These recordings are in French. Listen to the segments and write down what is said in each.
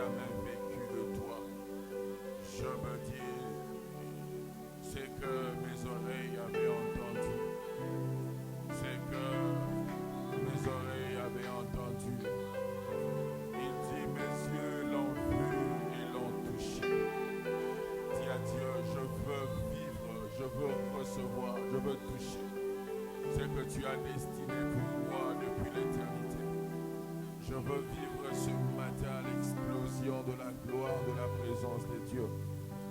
jamais vécu de toi. Je me dis, c'est que mes oreilles avaient entendu. C'est que mes oreilles avaient entendu. Il dit, mes yeux l'ont vu et l'ont touché. Dis à Dieu, je veux vivre, je veux recevoir, je veux toucher ce que tu as destiné pour moi depuis l'éternité. Je veux vivre ce matin l'explosion de la gloire, de la présence de Dieu.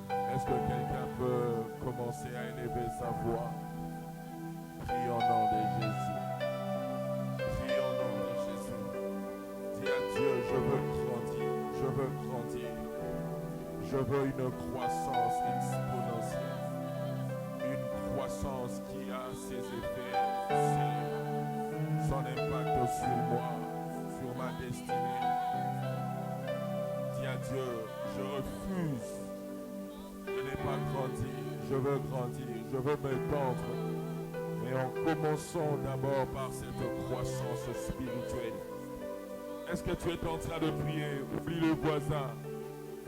Est-ce que quelqu'un peut commencer à élever sa voix? Prie au nom de Jésus. Prie au nom de Jésus. Dis à Dieu, je veux grandir, je veux grandir. Je veux une croissance exponentielle. Une croissance qui a ses effets, son impact sur moi, sur ma destinée. Dis à Dieu, je refuse de ne pas grandir. Je veux grandir, je veux m'étendre. Mais en commençant d'abord par cette croissance spirituelle. Est-ce que tu es en train de prier? Oublie le voisin.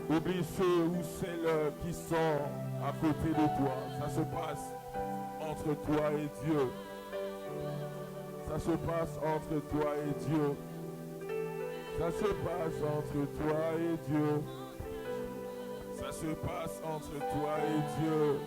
Oublie ceux ou celles qui sont à côté de toi. Ça se passe entre toi et Dieu. Ça se passe entre toi et Dieu. Ça se passe entre toi et Dieu. Ça se passe entre toi et Dieu.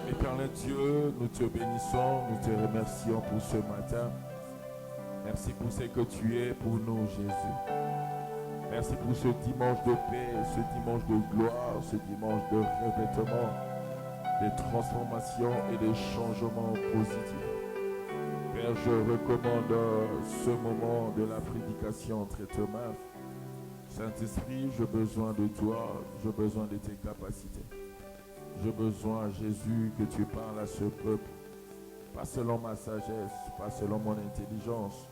Éternel Dieu, nous te bénissons, nous te remercions pour ce matin. Merci pour ce que tu es pour nous, Jésus. Merci pour ce dimanche de paix, ce dimanche de gloire, ce dimanche de revêtement, de transformation et de changements positifs. Père, je recommande ce moment de la prédication entre tes mains. Saint-Esprit, j'ai besoin de toi, j'ai besoin de tes capacités. J'ai besoin, Jésus, que tu parles à ce peuple, pas selon ma sagesse, pas selon mon intelligence,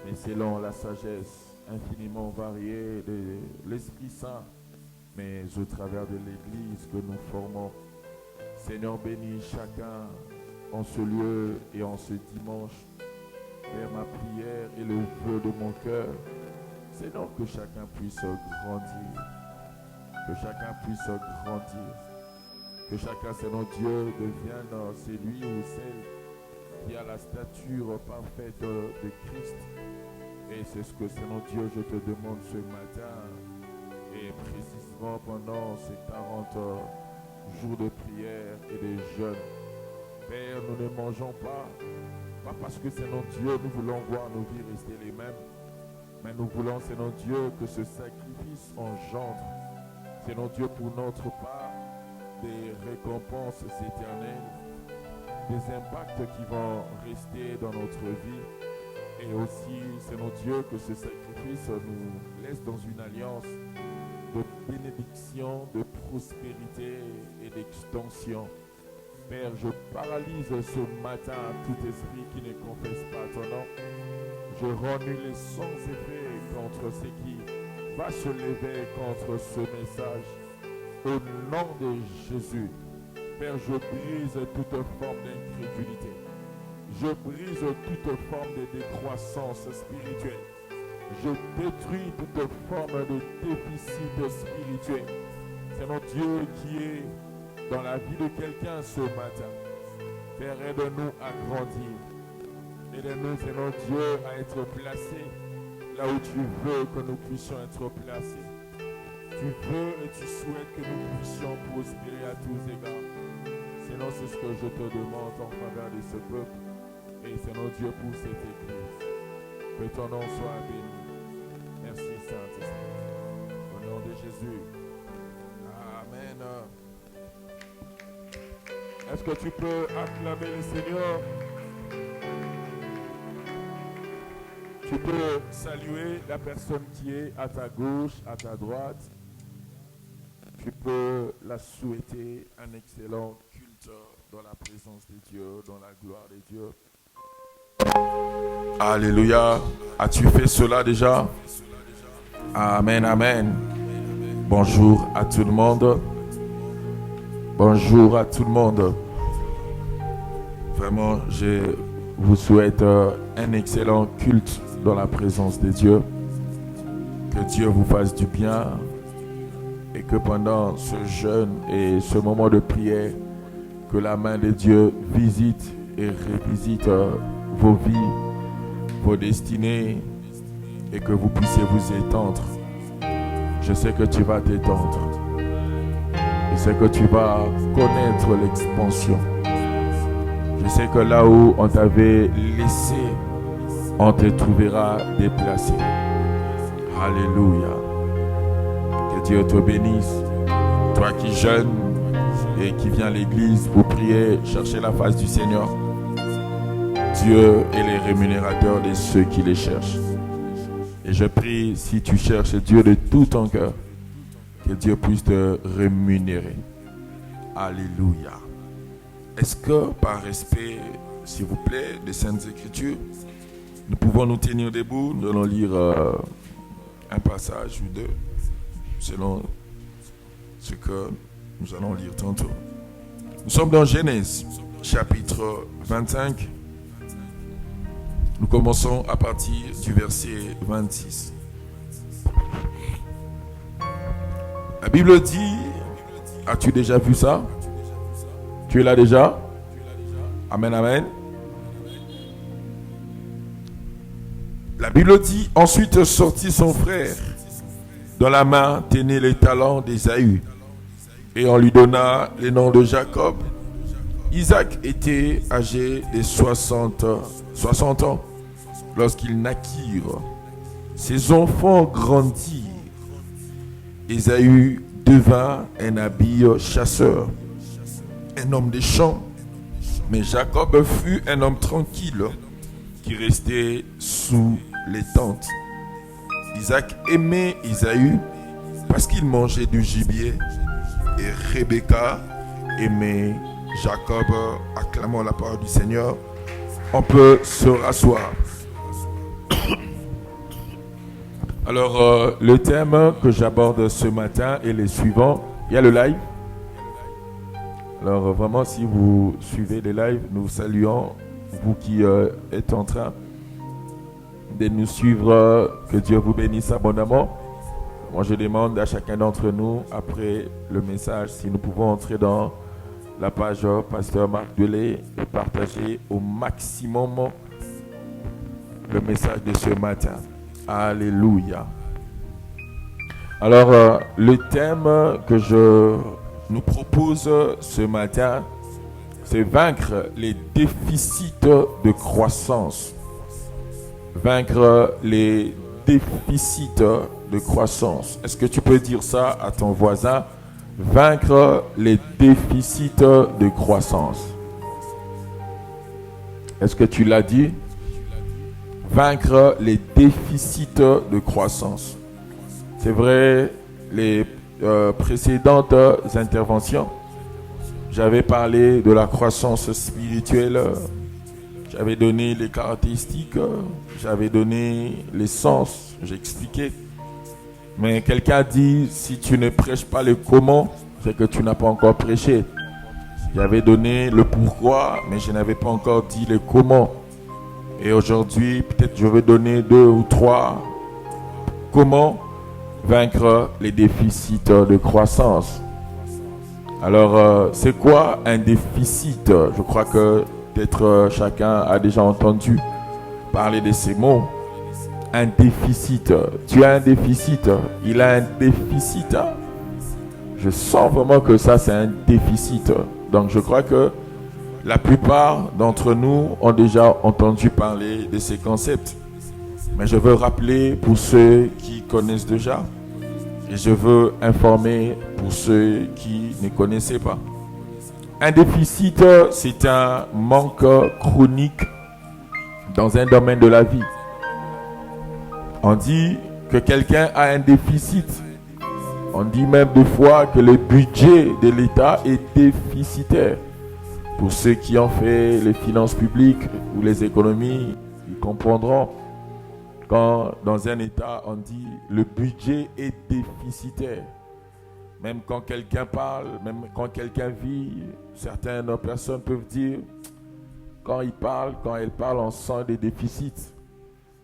mais selon la sagesse infiniment variée de l'Esprit Saint, mais au travers de l'Église que nous formons. Seigneur, bénis chacun en ce lieu et en ce dimanche. Père, ma prière et le vœu de mon cœur, Seigneur, que chacun puisse grandir, que chacun puisse grandir. Que chacun, Seigneur Dieu, devienne celui ou celle qui a la stature parfaite de Christ. Et c'est ce que, Seigneur Dieu, je te demande ce matin. Et précisément pendant ces 40 jours de prière et de jeûne. Père, nous ne mangeons pas parce que c'est notre Dieu, nous voulons voir nos vies rester les mêmes, mais nous voulons, c'est notre Dieu, que ce sacrifice engendre, c'est notre Dieu pour notre part, des récompenses éternelles, des impacts qui vont rester dans notre vie. Et aussi, c'est notre Dieu que ce sacrifice nous laisse dans une alliance de bénédiction, de prospérité et d'extension. Père, je paralyse ce matin tout esprit qui ne confesse pas ton nom. Je rends nul les sans effet contre ce qui va se lever contre ce message. Au nom de Jésus, Père, je brise toute forme d'incrédulité. Je brise toute forme de décroissance spirituelle. Je détruis toute forme de déficit spirituel. C'est notre Dieu qui est dans la vie de quelqu'un ce matin. Père, aide-nous à grandir. Aide-nous, c'est notre Dieu, à être placés là où tu veux que nous puissions être placés. Tu veux et tu souhaites que nous puissions prospérer à tous égards. Sinon, c'est ce que je te demande en faveur de ce peuple. Et c'est notre Dieu pour cette église. Que ton nom soit béni. Merci Saint-Esprit. Au nom de Jésus. Amen. Est-ce que tu peux acclamer le Seigneur? Tu peux saluer la personne qui est à ta gauche, à ta droite. Tu peux la souhaiter un excellent culte dans la présence de Dieu, dans la gloire de Dieu. Alléluia. As-tu fait cela déjà? Amen, amen. Bonjour à tout le monde. Bonjour à tout le monde. Vraiment, je vous souhaite un excellent culte dans la présence de Dieu. Que Dieu vous fasse du bien et que pendant ce jeûne et ce moment de prière, que la main de Dieu visite et revisite vos vies, vos destinées et que vous puissiez vous étendre. Je sais que tu vas t'étendre. Je sais que tu vas connaître l'expansion. Je sais que là où on t'avait laissé, on te trouvera déplacé. Alléluia. Que Dieu te bénisse. Toi qui jeûnes et qui viens à l'église pour prier, chercher la face du Seigneur. Dieu est le rémunérateur de ceux qui les cherchent. Et je prie, si tu cherches Dieu de tout ton cœur, que Dieu puisse te rémunérer. Alléluia. Est-ce que par respect, s'il vous plaît, des Saintes Écritures, nous pouvons nous tenir debout? Nous allons lire un passage ou deux, selon ce que nous allons lire tantôt. Nous sommes dans Genèse, chapitre 25. Nous commençons à partir du verset 26. La Bible dit, as-tu déjà vu ça? Tu es là déjà? Amen, amen. La Bible dit, ensuite sortit son frère, dans la main tenait les talents d'Ésaü, et on lui donna le nom de Jacob. Isaac était âgé de 60 ans lorsqu'ils naquirent. Ses enfants grandirent. Ésaü devint un habile chasseur, un homme des champs, mais Jacob fut un homme tranquille qui restait sous les tentes. Isaac aimait Ésaü parce qu'il mangeait du gibier et Rebecca aimait Jacob. Acclamons la parole du Seigneur. On peut se rasseoir. Alors, le thème que j'aborde ce matin est le suivant. Il y a le live. Alors, vraiment, si vous suivez le live, nous saluons vous qui êtes en train de nous suivre. Que Dieu vous bénisse abondamment. Moi, je demande à chacun d'entre nous, après le message, si nous pouvons entrer dans la page Pasteur Marc Delay et partager au maximum le message de ce matin. Alléluia. Alors, le thème que je nous propose ce matin, c'est vaincre les déficits de croissance. Vaincre les déficits de croissance. Est-ce que tu peux dire ça à ton voisin? Vaincre les déficits de croissance. Est-ce que tu l'as dit? Vaincre les déficits de croissance. C'est vrai, les précédentes interventions, j'avais parlé de la croissance spirituelle, j'avais donné les caractéristiques, j'avais donné les sens, j'ai expliqué. Mais quelqu'un dit, si tu ne prêches pas le comment, c'est que tu n'as pas encore prêché. J'avais donné le pourquoi, mais je n'avais pas encore dit le comment. Et aujourd'hui, peut-être je vais donner 2 ou 3 comment vaincre les déficits de croissance. Alors, c'est quoi un déficit? Je crois que peut-être chacun a déjà entendu parler de ces mots. Un déficit. Tu as un déficit. Il a un déficit. Je sens vraiment que ça, c'est un déficit. Donc, je crois que la plupart d'entre nous ont déjà entendu parler de ces concepts. Mais je veux rappeler pour ceux qui connaissent déjà. Et je veux informer pour ceux qui ne connaissaient pas. Un déficit, c'est un manque chronique dans un domaine de la vie. On dit que quelqu'un a un déficit. On dit même des fois que le budget de l'État est déficitaire. Pour ceux qui ont fait les finances publiques ou les économies, ils comprendront. Quand dans un État, on dit le budget est déficitaire. Même quand quelqu'un parle, même quand quelqu'un vit, certaines personnes peuvent dire, quand il parle, quand elle parle, on sent des déficits.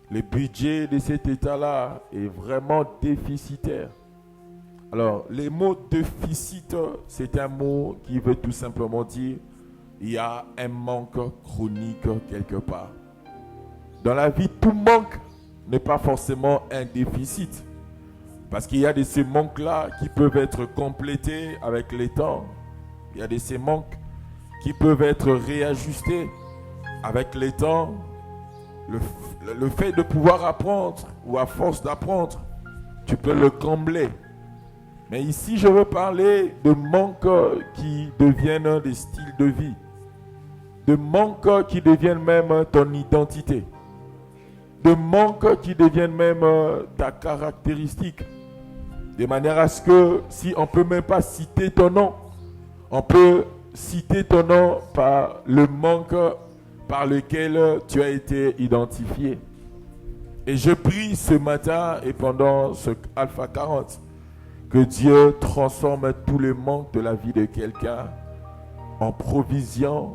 Le budget de cet État-là est vraiment déficitaire. Alors, le mot déficit, c'est un mot qui veut tout simplement dire il y a un manque chronique quelque part. Dans la vie, tout manque n'est pas forcément un déficit. Parce qu'il y a de ces manques-là qui peuvent être complétés avec le temps. Il y a de ces manques qui peuvent être réajustés avec le temps. Le fait de pouvoir apprendre ou à force d'apprendre, tu peux le combler. Mais ici, je veux parler de manques qui deviennent des styles de vie. De manques qui deviennent même ton identité. De manques qui deviennent même ta caractéristique. De manière à ce que si on ne peut même pas citer ton nom, on peut citer ton nom par le manque par lequel tu as été identifié. Et je prie ce matin et pendant ce Alpha 40 que Dieu transforme tous les manques de la vie de quelqu'un en provision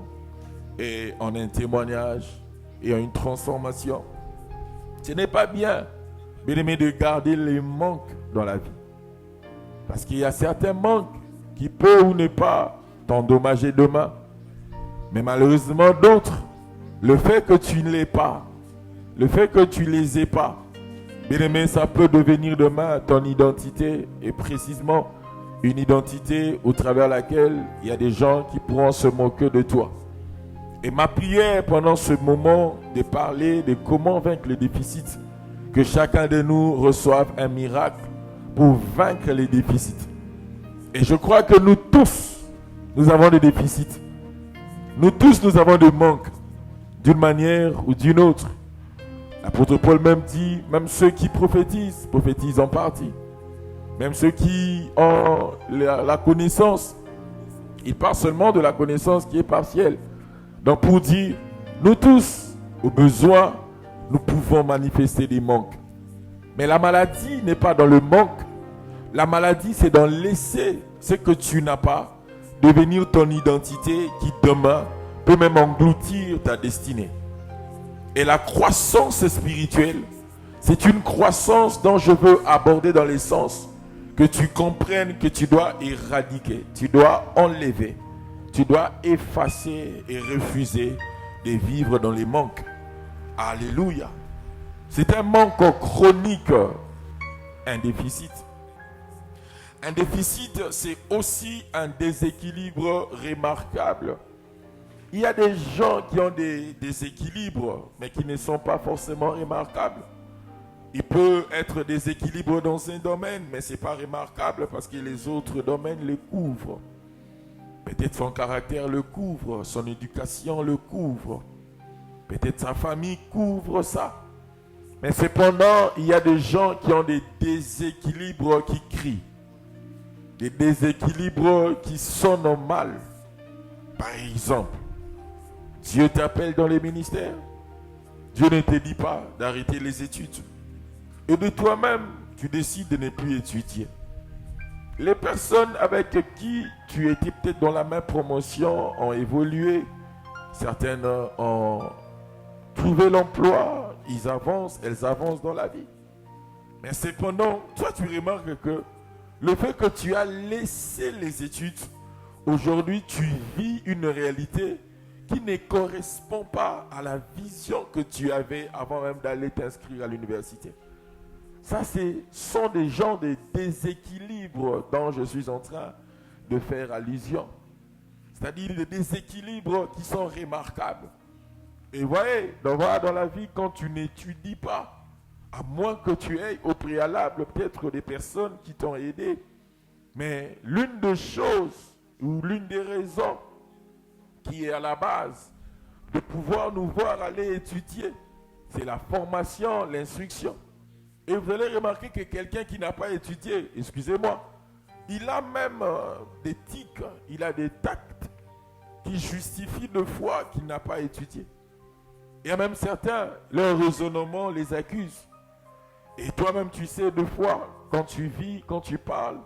et en un témoignage et en une transformation. Ce n'est pas bien, bien-aimé, de garder les manques dans la vie. Parce qu'il y a certains manques qui peuvent ou ne pas t'endommager demain. Mais malheureusement d'autres, le fait que tu ne l'aies pas, le fait que tu ne les aies pas, bien-aimé, ça peut devenir demain ton identité et précisément une identité au travers laquelle il y a des gens qui pourront se moquer de toi. Et ma prière pendant ce moment de parler de comment vaincre les déficits, que chacun de nous reçoive un miracle pour vaincre les déficits. Et je crois que nous tous, nous avons des déficits. Nous tous, nous avons des manques, d'une manière ou d'une autre. L'apôtre Paul même dit, même ceux qui prophétisent en partie. Même ceux qui ont la connaissance, ils parlent seulement de la connaissance qui est partielle. Donc pour dire, nous tous, au besoin, nous pouvons manifester des manques. Mais la maladie n'est pas dans le manque. La maladie, c'est dans laisser ce que tu n'as pas devenir ton identité qui demain peut même engloutir ta destinée. Et la croissance spirituelle, c'est une croissance dont je veux aborder dans les sens que tu comprennes que tu dois éradiquer, tu dois enlever, tu dois effacer et refuser de vivre dans les manques. Alléluia. C'est un manque chronique, un déficit. Un déficit, c'est aussi un déséquilibre remarquable Il y a des gens qui ont des équilibres, mais qui ne sont pas forcément remarquables. Il peut être des équilibres dans un domaine, mais ce n'est pas remarquable parce que les autres domaines le couvrent. Peut-être son caractère le couvre, son éducation le couvre. Peut-être sa famille couvre ça. Mais cependant, il y a des gens qui ont des déséquilibres qui crient. Des déséquilibres qui sonnent mal. Par exemple, Dieu t'appelle dans les ministères. Dieu ne te dit pas d'arrêter les études. Et de toi-même, tu décides de ne plus étudier. Les personnes avec qui tu étais peut-être dans la même promotion ont évolué. Certaines ont trouvé l'emploi. Elles avancent dans la vie. Mais cependant, toi tu remarques que le fait que tu as laissé les études, aujourd'hui tu vis une réalité qui ne correspond pas à la vision que tu avais avant même d'aller t'inscrire à l'université. Ça, ce sont des genres de déséquilibres dont je suis en train de faire allusion. C'est-à-dire des déséquilibres qui sont remarquables. Et vous voyez, dans la vie, quand tu n'étudies pas, à moins que tu aies au préalable peut-être des personnes qui t'ont aidé, mais l'une des choses ou l'une des raisons qui est à la base de pouvoir nous voir aller étudier, c'est la formation, l'instruction. Et vous allez remarquer que quelqu'un qui n'a pas étudié, excusez-moi, il a même des tics, il a des tacts qui justifient le foi qu'il n'a pas étudié. Il y a même certains, leur raisonnement les accuse. Et toi-même, tu sais, deux fois, quand tu vis, quand tu parles,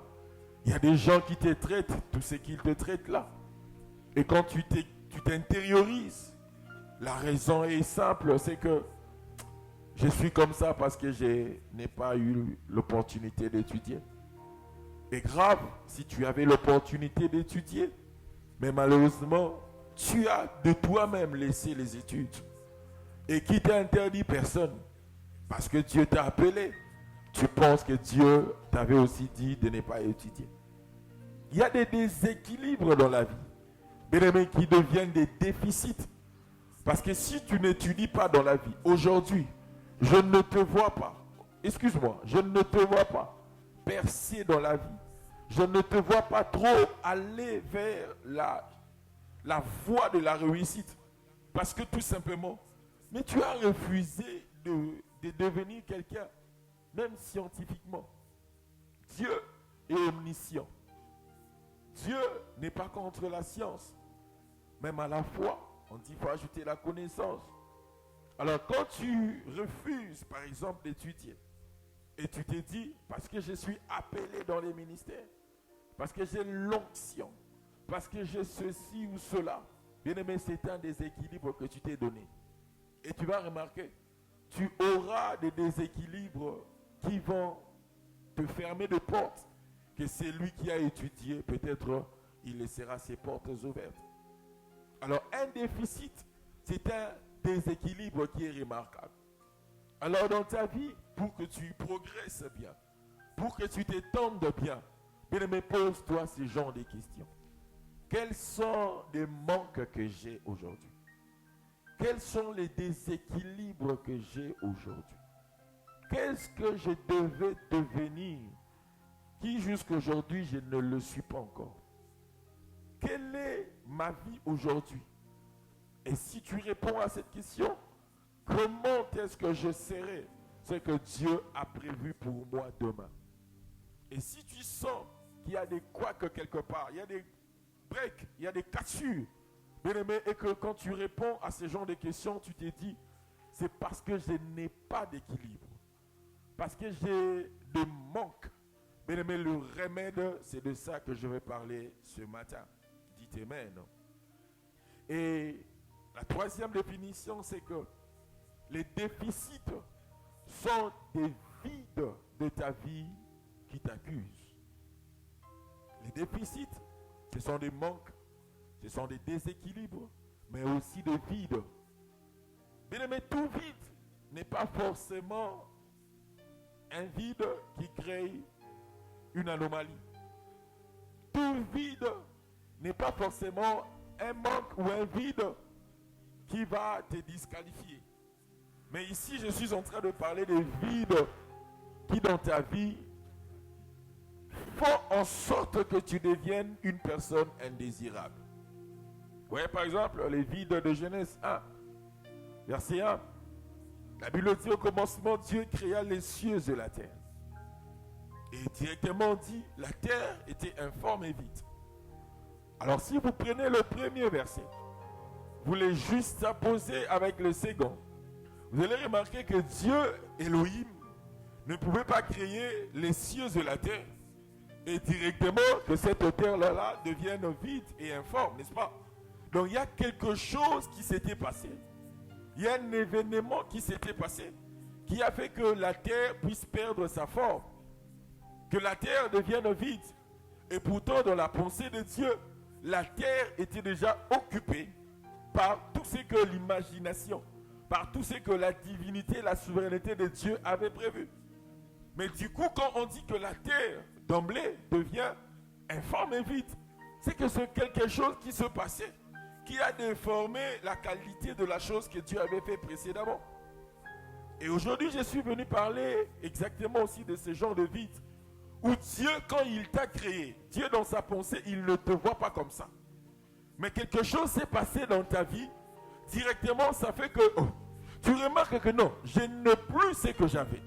il y a des gens qui te traitent, tout ce qu'ils te traitent là. Et quand tu t'intériorises, la raison est simple, c'est que je suis comme ça parce que je n'ai pas eu l'opportunité d'étudier. Et grave, si tu avais l'opportunité d'étudier, mais malheureusement, tu as de toi-même laissé les études. Et qui t'a interdit? Personne. Parce que Dieu t'a appelé. Tu penses que Dieu t'avait aussi dit de ne pas étudier. Il y a des déséquilibres dans la vie, bien-aimés, qui deviennent des déficits. Parce que si tu n'étudies pas dans la vie, aujourd'hui, je ne te vois pas, excuse-moi, je ne te vois pas percer dans la vie. Je ne te vois pas trop aller vers la voie de la réussite. Parce que tout simplement, mais tu as refusé de devenir quelqu'un, même scientifiquement. Dieu est omniscient. Dieu n'est pas contre la science. Même à la foi, on dit qu'il faut ajouter la connaissance. Alors quand tu refuses, par exemple, d'étudier, et tu te dis, parce que je suis appelé dans les ministères, parce que j'ai l'onction, parce que j'ai ceci ou cela, bien aimé, c'est un déséquilibre que tu t'es donné. Et tu vas remarquer, tu auras des déséquilibres qui vont te fermer de portes, que celui qui a étudié, peut-être, il laissera ses portes ouvertes. Alors, un déficit, c'est un déséquilibre qui est remarquable. Alors, dans ta vie, pour que tu progresses bien, pour que tu t'étendes bien, bien aimé, pose-toi ce genre de questions. Quels sont les manques que j'ai aujourd'hui? Quels sont les déséquilibres que j'ai aujourd'hui? Qu'est-ce que je devais devenir qui jusqu'aujourd'hui je ne le suis pas encore? Quelle est ma vie aujourd'hui? Et si tu réponds à cette question, comment est-ce que je serai ce que Dieu a prévu pour moi demain? Et si tu sens qu'il y a des couacs quelque part, il y a des breaks, il y a des cassures, bien aimé, et que quand tu réponds à ce genre de questions, tu te dis, c'est parce que je n'ai pas d'équilibre, parce que j'ai des manques. Bien aimé, le remède, c'est de ça que je vais parler ce matin. Dites Amen. Et la troisième définition, c'est que les déficits sont des vides de ta vie qui t'accusent. Les déficits, ce sont des manques, ce sont des déséquilibres, mais aussi des vides. Bien aimé, tout vide n'est pas forcément un vide qui crée une anomalie. Tout vide n'est pas forcément un manque ou un vide qui va te disqualifier. Mais ici, je suis en train de parler des vides qui dans ta vie font en sorte que tu deviennes une personne indésirable. Vous voyez par exemple les vides de Genèse 1, verset 1. La Bible dit au commencement, Dieu créa les cieux et la terre. Et directement dit, la terre était informe et vide. Alors si vous prenez le premier verset, vous les juxtaposez avec le second, vous allez remarquer que Dieu, Elohim, ne pouvait pas créer les cieux et la terre et directement que cette terre-là devienne vide et informe, n'est-ce pas? Donc il y a quelque chose qui s'était passé. Il y a un événement qui s'était passé qui a fait que la terre puisse perdre sa forme, que la terre devienne vide. Et pourtant, dans la pensée de Dieu, la terre était déjà occupée par tout ce que l'imagination, par tout ce que la divinité, la souveraineté de Dieu avait prévu. Mais du coup, quand on dit que la terre, d'emblée, devient informe et vide, c'est que c'est quelque chose qui se passait, qui a déformé la qualité de la chose que Dieu avait fait précédemment. Et aujourd'hui, je suis venu parler exactement aussi de ce genre de vide, où Dieu, quand il t'a créé, Dieu dans sa pensée, il ne te voit pas comme ça. Mais quelque chose s'est passé dans ta vie, directement, ça fait que tu remarques que non, je n'ai plus ce que j'avais.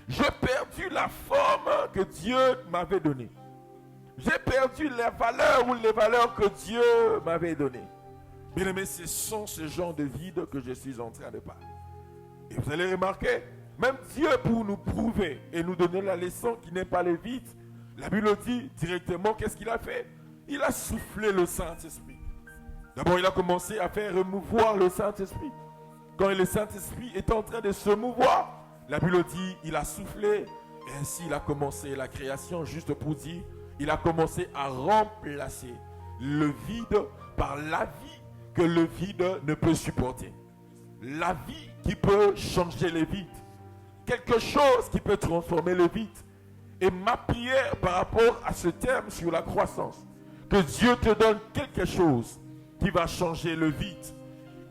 J'ai perdu la forme que Dieu m'avait donnée. J'ai perdu les valeurs ou les valeurs que Dieu m'avait données. Bien aimé, ce sont ce genre de vide que je suis en train de parler. Et vous allez remarquer, même Dieu pour nous prouver et nous donner la leçon qui n'est pas le vide, la Bible dit directement qu'est-ce qu'il a fait? Il a soufflé le Saint-Esprit. D'abord, il a commencé à faire remouvoir le Saint-Esprit. Quand le Saint-Esprit est en train de se mouvoir, la Bible dit, il a soufflé, et ainsi il a commencé la création, juste pour dire, il a commencé à remplacer le vide par la vie que le vide ne peut supporter. La vie qui peut changer le vide. Quelque chose qui peut transformer le vide. Et ma prière par rapport à ce thème sur la croissance, que Dieu te donne quelque chose qui va changer le vide.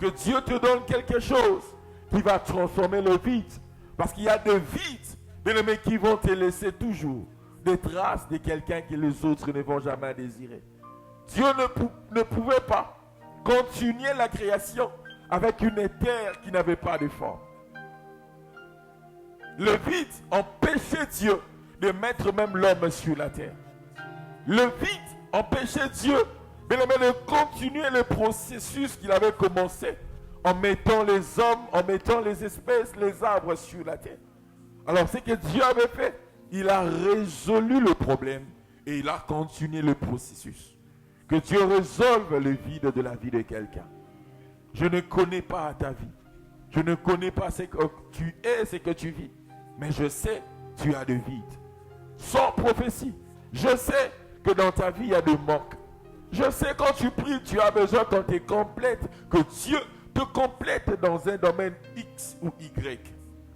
Que Dieu te donne quelque chose qui va transformer le vide. Parce qu'il y a des vides, bien-aimés, qui vont te laisser toujours des traces de quelqu'un que les autres ne vont jamais désirer. Dieu ne pouvait pas continuer la création avec une terre qui n'avait pas de forme. Le vide empêchait Dieu de mettre même l'homme sur la terre. Le vide empêchait Dieu de continuer le processus qu'il avait commencé en mettant les hommes, en mettant les espèces, les arbres sur la terre. Alors ce que Dieu avait fait, il a résolu le problème et il a continué le processus. Que Dieu résolve le vide de la vie de quelqu'un. Je ne connais pas ta vie. Je ne connais pas ce que tu es, ce que tu vis. Mais je sais que tu as de vide. Sans prophétie, je sais que dans ta vie, il y a des manques. Je sais quand tu pries, tu as besoin quand tu es complète, que Dieu te complète dans un domaine X ou Y.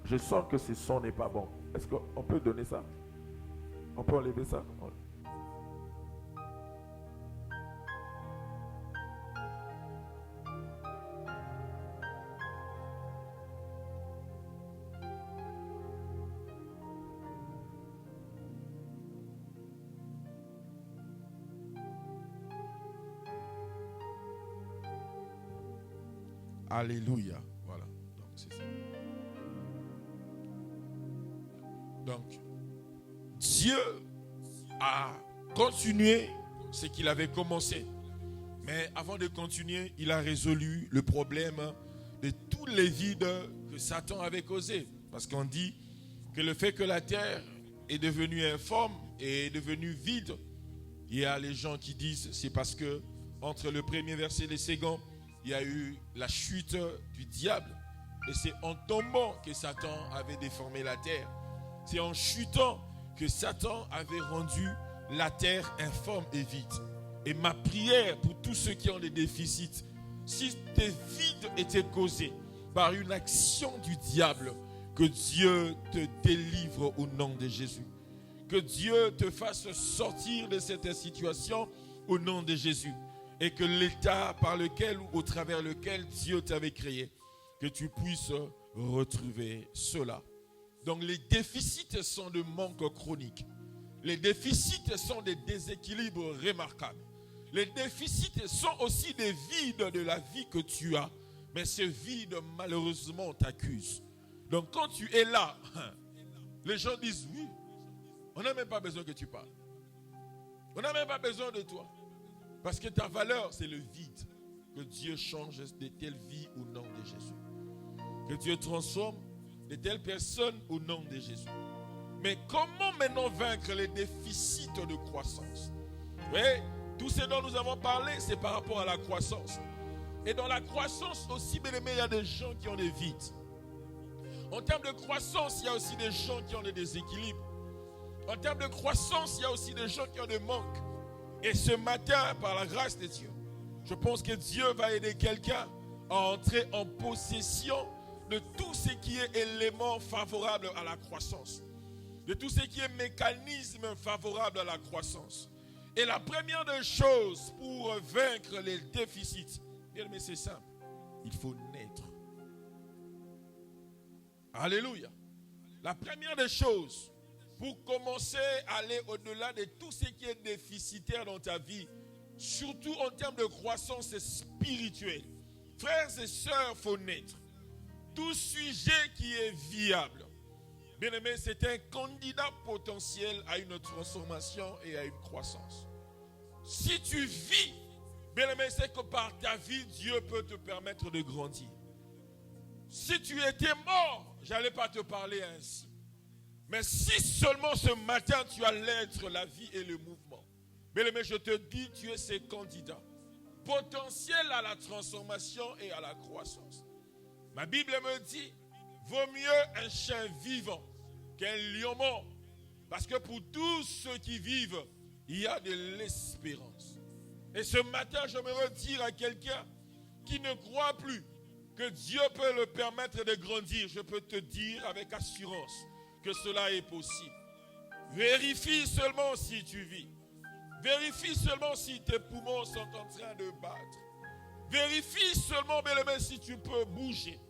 Je sens que ce son n'est pas bon. Est-ce qu'on peut donner ça? On peut enlever ça? Alléluia. Voilà. Donc, c'est ça. Donc, Dieu a continué ce qu'il avait commencé. Mais avant de continuer, il a résolu le problème de tous les vides que Satan avait causés. Parce qu'on dit que le fait que la terre est devenue informe et est devenue vide, il y a les gens qui disent c'est parce que entre le premier verset et le second, il y a eu la chute du diable. Et c'est en tombant que Satan avait déformé la terre. C'est en chutant que Satan avait rendu la terre informe et vide. Et ma prière pour tous ceux qui ont des déficits, si tes vides étaient causés par une action du diable, que Dieu te délivre au nom de Jésus. Que Dieu te fasse sortir de cette situation au nom de Jésus. et que l'état par lequel ou au travers lequel Dieu t'avait créé, que tu puisses retrouver cela. Donc les déficits sont de manque chronique. Les déficits sont des déséquilibres remarquables. Les déficits sont aussi des vides de la vie que tu as. Mais ce vide, malheureusement, t'accuse. Donc quand tu es là, les gens disent oui. On n'a même pas besoin que tu parles. On n'a même pas besoin de toi. Parce que ta valeur, c'est le vide. Que Dieu change de telle vie au nom de Jésus. Que Dieu transforme de telles personnes au nom de Jésus. Mais comment maintenant vaincre les déficits de croissance? Oui, tout ce dont nous avons parlé, c'est par rapport à la croissance. Et dans la croissance aussi, bien aimé, il y a des gens qui ont des vides. En termes de croissance, il y a aussi des gens qui ont des déséquilibres. En termes de croissance, il y a aussi des gens qui ont des manques. Et ce matin, par la grâce de Dieu, je pense que Dieu va aider quelqu'un à entrer en possession de tout ce qui est élément favorable à la croissance. De tout ce qui est mécanisme favorable à la croissance. Et la première des choses pour vaincre les déficits, bien aimé, c'est simple. Il faut naître. Alléluia. La première des choses pour commencer à aller au-delà de tout ce qui est déficitaire dans ta vie, surtout en termes de croissance spirituelle. Frères et sœurs, il faut naître. Tout sujet qui est viable, bien aimé, c'est un candidat potentiel à une transformation et à une croissance. Si tu vis, bien aimé, c'est que par ta vie, Dieu peut te permettre de grandir. Si tu étais mort, je n'allais pas te parler ainsi. Mais si seulement ce matin, tu as l'être, la vie et le mouvement, bien aimé, je te dis, tu es ce candidat potentiel à la transformation et à la croissance. Ma Bible me dit, vaut mieux un chien vivant qu'un lion mort. Parce que pour tous ceux qui vivent, il y a de l'espérance. Et ce matin, j'aimerais dire à quelqu'un qui ne croit plus que Dieu peut le permettre de grandir. Je peux te dire avec assurance que cela est possible. Vérifie seulement si tu vis. Vérifie seulement si tes poumons sont en train de battre. Vérifie seulement, bien aimé, si tu peux bouger.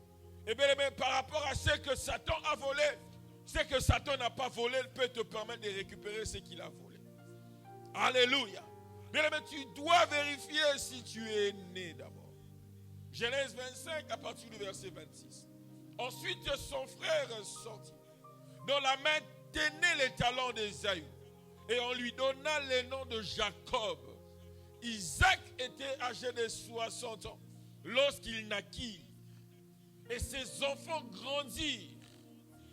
Et bien aimé, par rapport à ce que Satan a volé, ce que Satan n'a pas volé, il peut te permettre de récupérer ce qu'il a volé. Alléluia. Bien aimé, tu dois vérifier si tu es né d'abord. Genèse 25 à partir du verset 26. Ensuite, son frère sortit. Dans la main tenait les talons d'Ésaü. Et on lui donna le nom de Jacob. Isaac était âgé de 60 ans lorsqu'il naquit. Et ses enfants grandirent.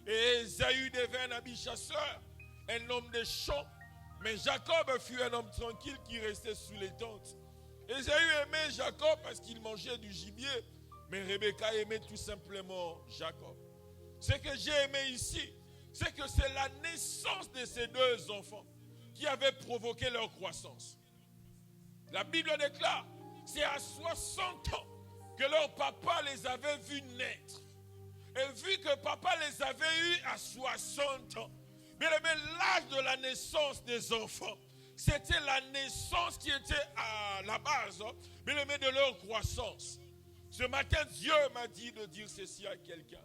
Et Ésaü devint un habit chasseur, un homme de champs. Mais Jacob fut un homme tranquille qui restait sous les tentes. Ésaü aimait Jacob parce qu'il mangeait du gibier. Mais Rebecca aimait tout simplement Jacob. Ce que j'ai aimé ici, c'est que c'est la naissance de ces deux enfants qui avait provoqué leur croissance. La Bible déclare, c'est à 60 ans que leur papa les avait vus naître. Et vu que papa les avait eus à 60 ans, bien aimé, l'âge de la naissance des enfants, c'était la naissance qui était à la base, bien aimé, de leur croissance. Ce matin, Dieu m'a dit de dire ceci à quelqu'un.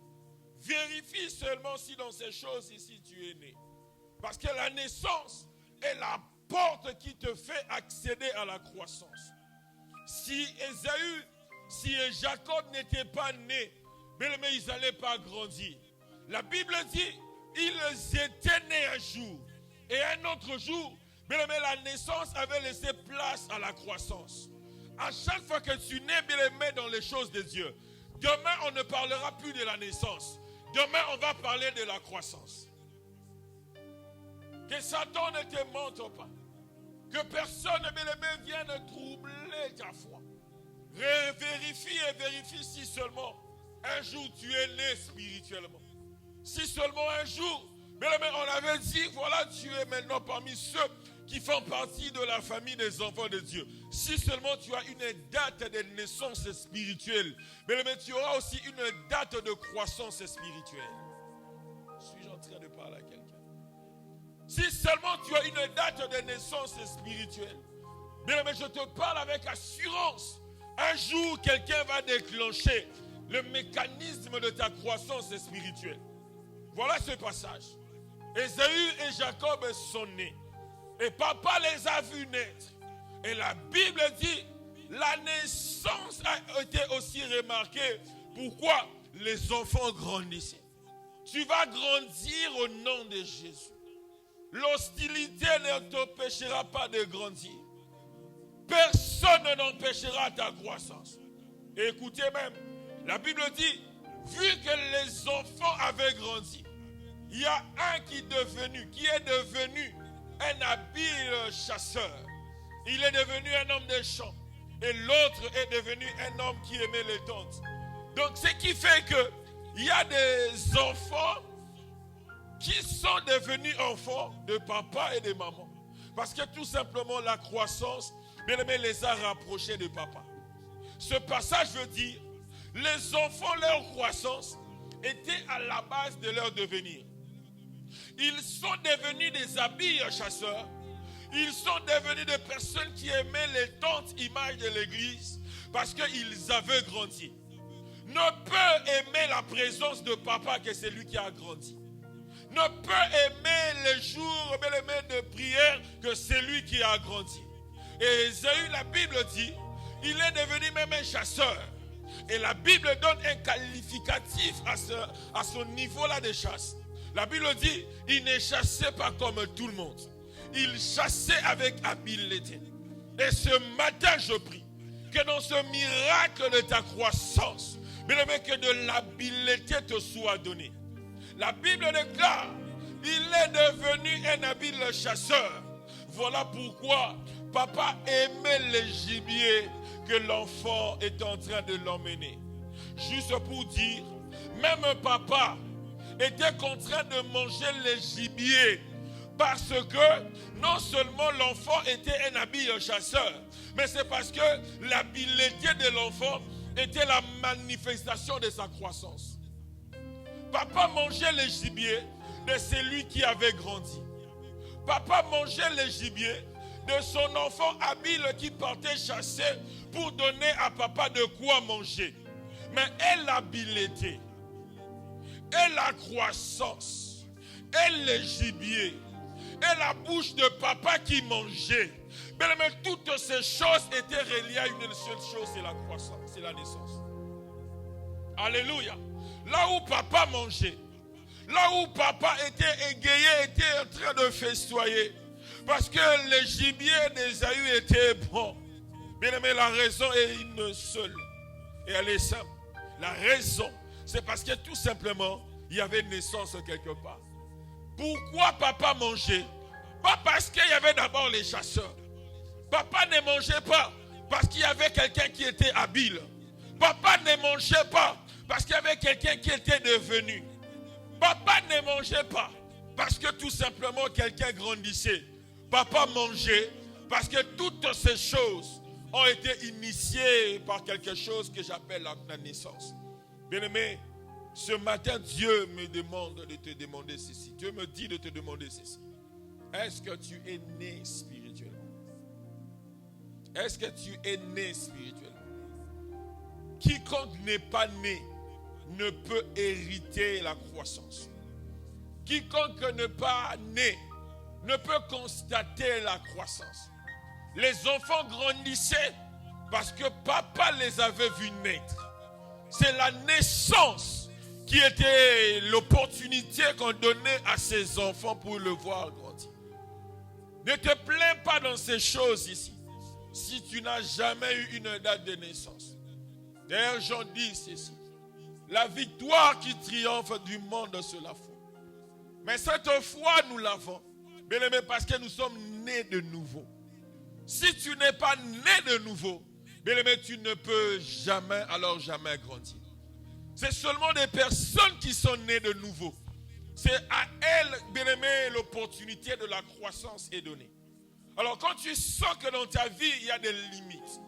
Vérifie seulement si dans ces choses ici tu es né. Parce que la naissance est la porte qui te fait accéder à la croissance. Si Ésaü, si Jacob n'étaient pas nés, mais ils n'allaient pas grandir. La Bible dit, ils étaient nés un jour. Et un autre jour, mais la naissance avait laissé place à la croissance. À chaque fois que tu nais, bien dans les choses de Dieu, demain on ne parlera plus de la naissance. Demain on va parler de la croissance. Que Satan ne te mente pas. Que personne, bien-aimé, vienne troubler ta foi. Vérifie et vérifie si seulement un jour tu es né spirituellement. Si seulement un jour, bien-aimé, on avait dit, voilà, tu es maintenant parmi ceux qui font partie de la famille des enfants de Dieu. Si seulement tu as une date de naissance spirituelle, bien-aimé, tu auras aussi une date de croissance spirituelle. Suis-je en train de parler à quelqu'un? Si seulement tu as une date de naissance spirituelle, Bien, mais je te parle avec assurance. Un jour, quelqu'un va déclencher le mécanisme de ta croissance spirituelle. Voilà ce passage. Ésaü et Jacob sont nés. Et papa les a vus naître. Et la Bible dit, la naissance a été aussi remarquée. Pourquoi? Les enfants grandissaient. Tu vas grandir au nom de Jésus. L'hostilité ne t'empêchera pas de grandir. Personne n'empêchera ta croissance. Et écoutez même, la Bible dit, vu que les enfants avaient grandi, il y a un qui est devenu un habile chasseur. Il est devenu un homme de champ. Et l'autre est devenu un homme qui aimait les tentes. Donc ce qui fait qu'il y a des enfants qui sont devenus enfants de papa et de maman. Parce que tout simplement la croissance, bien aimé, les a rapprochés de papa. Ce passage veut dire, les enfants, leur croissance était à la base de leur devenir. Ils sont devenus des habiles chasseurs. Ils sont devenus des personnes qui aimaient les tentes images de l'église parce qu'ils avaient grandi. Ne peut aimer la présence de papa que celui qui a grandi. Ne peut aimer les jours de prière que celui qui a grandi. Et Ésaü, la Bible dit, il est devenu même un chasseur. Et la Bible donne un qualificatif à son niveau-là de chasse. La Bible dit, il ne chassait pas comme tout le monde. Il chassait avec habileté. Et ce matin, je prie que dans ce miracle de ta croissance, bien que de l'habileté te soit donnée. La Bible déclare, il est devenu un habile chasseur. Voilà pourquoi papa aimait les gibiers que l'enfant est en train de l'emmener. Juste pour dire, même papa était contraint de manger les gibiers parce que non seulement l'enfant était un habile chasseur, mais c'est parce que l'habileté de l'enfant était la manifestation de sa croissance. Papa mangeait les gibiers de celui qui avait grandi. Papa mangeait les gibiers de son enfant habile qui partait chasser pour donner à papa de quoi manger. Mais et l'habileté, et la croissance, et les gibiers, et la bouche de papa qui mangeait. Mais toutes ces choses étaient reliées à une seule chose, c'est la croissance, c'est la naissance. Alléluia. Là où papa mangeait, là où papa était égayé, était en train de festoyer, parce que les gibiers d'Ésaü étaient bons. Bien aimé, la raison est une seule, et elle est simple. La raison, c'est parce que tout simplement, il y avait naissance quelque part. Pourquoi papa mangeait? Pas parce qu'il y avait d'abord les chasseurs. Papa ne mangeait pas parce qu'il y avait quelqu'un qui était habile. Papa ne mangeait pas parce qu'il y avait quelqu'un qui était devenu. Papa ne mangeait pas parce que tout simplement quelqu'un grandissait. Papa mangeait parce que toutes ces choses ont été initiées par quelque chose que j'appelle la naissance. Bien-aimé, ce matin, Dieu me demande de te demander ceci. Dieu me dit de te demander ceci. Est-ce que tu es né spirituellement? Est-ce que tu es né spirituellement? Quiconque n'est pas né ne peut hériter la croissance. Quiconque n'est pas né ne peut constater la croissance. Les enfants grandissaient parce que papa les avait vus naître. C'est la naissance qui était l'opportunité qu'on donnait à ces enfants pour le voir grandir. Ne te plains pas dans ces choses ici si tu n'as jamais eu une date de naissance. D'ailleurs, Jean dit ceci. La victoire qui triomphe du monde, c'est la foi. Mais cette foi, nous l'avons, bien aimé, parce que nous sommes nés de nouveau. Si tu n'es pas né de nouveau, bien aimé, tu ne peux jamais grandir. C'est seulement des personnes qui sont nées de nouveau. C'est à elles, bien aimé, l'opportunité de la croissance est donnée. Alors quand tu sens que dans ta vie, il y a des limites,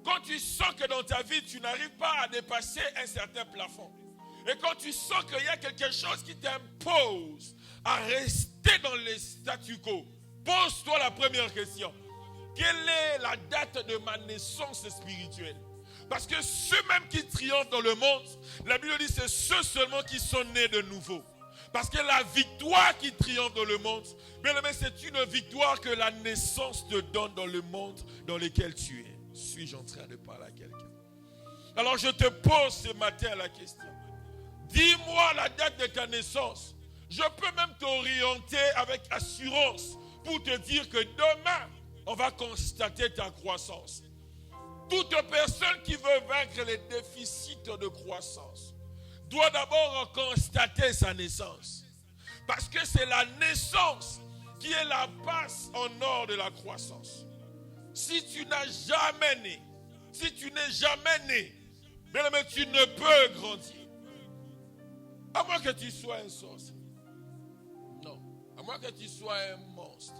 quand tu sens que dans ta vie, tu n'arrives pas à dépasser un certain plafond, et quand tu sens qu'il y a quelque chose qui t'impose à rester dans les statu quo, pose-toi la première question. quelle est la date de ma naissance spirituelle? Parce que ceux-mêmes qui triomphent dans le monde, la Bible dit c'est ceux seulement qui sont nés de nouveau. Parce que la victoire qui triomphe dans le monde, bien aimé, c'est une victoire que la naissance te donne dans le monde dans lequel tu es. Suis-je en train de parler à quelqu'un? Alors je te pose ce matin la question. Dis-moi la date de ta naissance. Je peux même t'orienter avec assurance pour te dire que demain, on va constater ta croissance. Toute personne qui veut vaincre les déficits de croissance doit d'abord constater sa naissance. Parce que c'est la naissance qui est la base en or de la croissance. Si tu n'as jamais né, si tu n'es jamais né, mais tu ne peux grandir. À moins que tu sois un sorcier. Non. À moins que tu sois un monstre.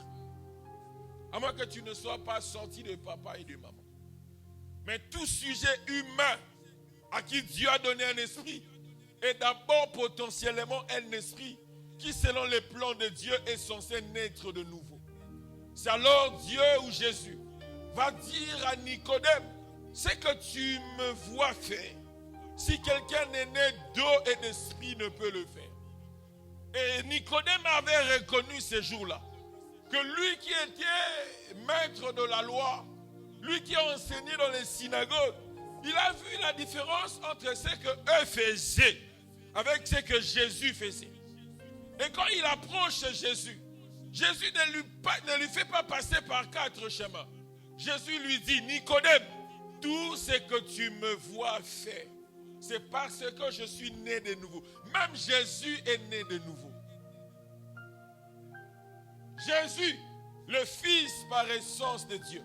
À moins que tu ne sois pas sorti de papa et de maman. Mais tout sujet humain à qui Dieu a donné un esprit est d'abord potentiellement un esprit qui, selon les plans de Dieu, est censé naître de nouveau. C'est alors Dieu ou Jésus va dire à Nicodème, c'est que tu me vois faire. Si quelqu'un est né d'eau et d'esprit, ne peut le faire. Et Nicodème avait reconnu ces jours-là que lui qui était maître de la loi, lui qui a enseigné dans les synagogues, il a vu la différence entre ce qu'eux faisaient avec ce que Jésus faisait. Et quand il approche Jésus, Jésus ne lui fait pas passer par 4 chemins. Jésus lui dit, Nicodème, tout ce que tu me vois faire, c'est parce que je suis né de nouveau. Même Jésus est né de nouveau. Jésus, le Fils par essence de Dieu.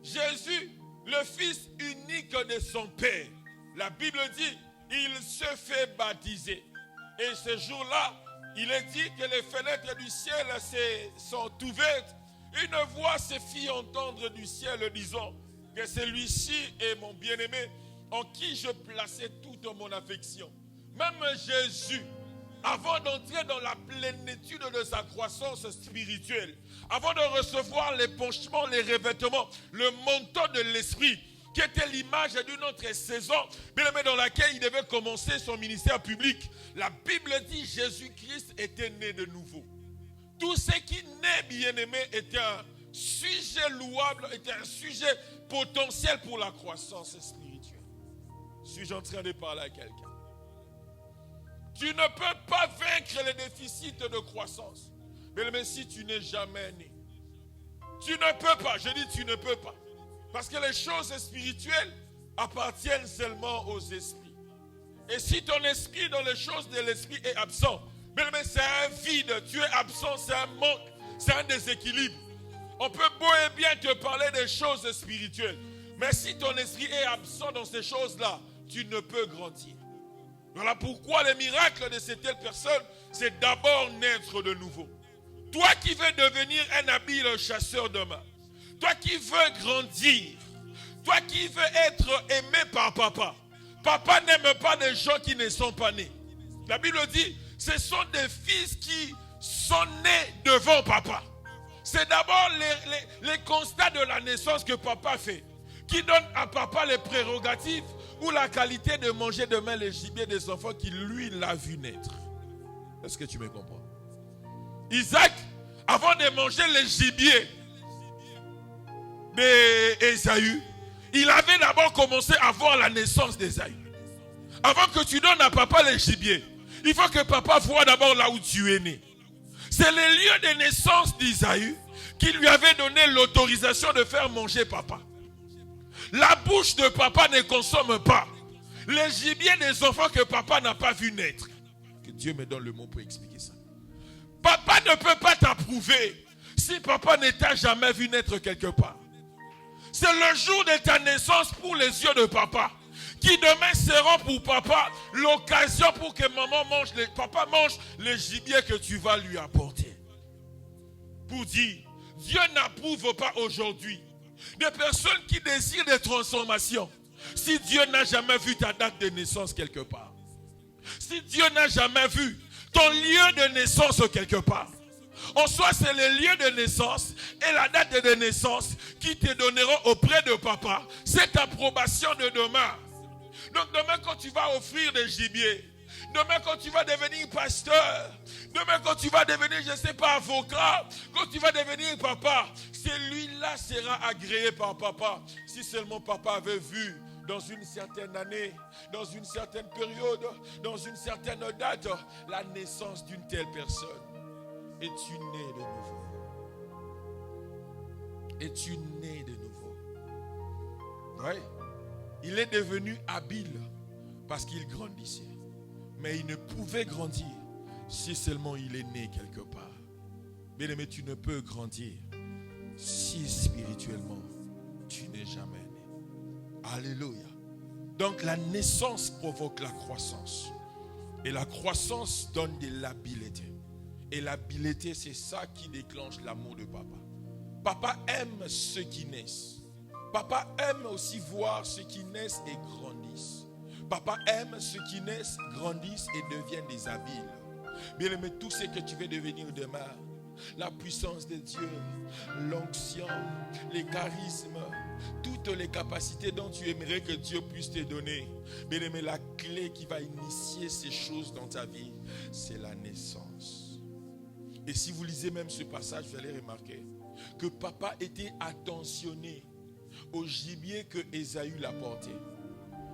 Jésus, le Fils unique de son Père. La Bible dit, il se fait baptiser. Et ce jour-là, il est dit que les fenêtres du ciel sont ouvertes. Une voix se fit entendre du ciel disant que celui-ci est mon bien-aimé en qui je plaçais toute mon affection. Même Jésus, avant d'entrer dans la plénitude de sa croissance spirituelle, avant de recevoir l'épanchement, les revêtements, le manteau de l'esprit, qui était l'image d'une autre saison, mais dans laquelle il devait commencer son ministère public, la Bible dit Jésus-Christ était né de nouveau. Tout ce qui naît, bien-aimé, était un sujet louable, était un sujet potentiel pour la croissance spirituelle. Suis-je en train de parler à quelqu'un? Tu ne peux pas vaincre les déficits de croissance. Mais si tu n'es jamais né, tu ne peux pas. Je dis tu ne peux pas. Parce que les choses spirituelles appartiennent seulement aux esprits. Et si ton esprit dans les choses de l'esprit est absent, mais c'est un vide, tu es absent, c'est un manque, c'est un déséquilibre. On peut beau et bien te parler des choses spirituelles, mais si ton esprit est absent dans ces choses-là, tu ne peux grandir. Voilà pourquoi les miracles de cette telle personne, c'est d'abord naître de nouveau. Toi qui veux devenir un habile chasseur demain, toi qui veux grandir, toi qui veux être aimé par papa. Papa n'aime pas les gens qui ne sont pas nés. La Bible dit, ce sont des fils qui sont nés devant papa. C'est d'abord les constats de la naissance que papa fait, qui donne à papa les prérogatives ou la qualité de manger demain les gibiers des enfants qui lui l'a vu naître. Est-ce que tu me comprends? Isaac, avant de manger les gibiers d'Ésaü, il avait d'abord commencé à voir la naissance d'Ésaü. Avant que tu donnes à papa les gibiers, il faut que papa voie d'abord là où tu es né. C'est le lieu de naissance d'Ésaü qui lui avait donné l'autorisation de faire manger papa. La bouche de papa ne consomme pas les gibiers des enfants que papa n'a pas vu naître. Que Dieu me donne le mot pour expliquer ça. Papa ne peut pas t'approuver si papa ne t'a jamais vu naître quelque part. C'est le jour de ta naissance pour les yeux de papa qui demain seront pour papa l'occasion pour que papa mange les gibiers que tu vas lui apporter. Pour dire, Dieu n'approuve pas aujourd'hui des personnes qui désirent des transformations si Dieu n'a jamais vu ta date de naissance quelque part. Si Dieu n'a jamais vu ton lieu de naissance quelque part. En soi, c'est le lieu de naissance et la date de naissance qui te donneront auprès de papa cette approbation de demain. Donc demain, quand tu vas offrir des gibiers, demain, quand tu vas devenir pasteur, demain, quand tu vas devenir, je ne sais pas, avocat, quand tu vas devenir papa, celui-là sera agréé par papa. Si seulement papa avait vu dans une certaine année, dans une certaine période, dans une certaine date, la naissance d'une telle personne. Es-tu né de nouveau? Es-tu né de nouveau? Oui. Il est devenu habile parce qu'il grandissait. Mais il ne pouvait grandir si seulement il est né quelque part. Bien-aimé, tu ne peux grandir si spirituellement tu n'es jamais né. Alléluia. Donc la naissance provoque la croissance. Et la croissance donne de l'habileté. Et l'habileté, c'est ça qui déclenche l'amour de papa. Papa aime ceux qui naissent. Papa aime aussi voir ceux qui naissent et grandissent. Papa aime ceux qui naissent, grandissent et deviennent des habiles. Bien-aimé, tout ce que tu veux devenir demain, la puissance de Dieu, l'onction, les charismes, toutes les capacités dont tu aimerais que Dieu puisse te donner. Bien-aimé, la clé qui va initier ces choses dans ta vie, c'est la naissance. Et si vous lisez même ce passage, vous allez remarquer que papa était attentionné au gibier que Ésaü l'a porté.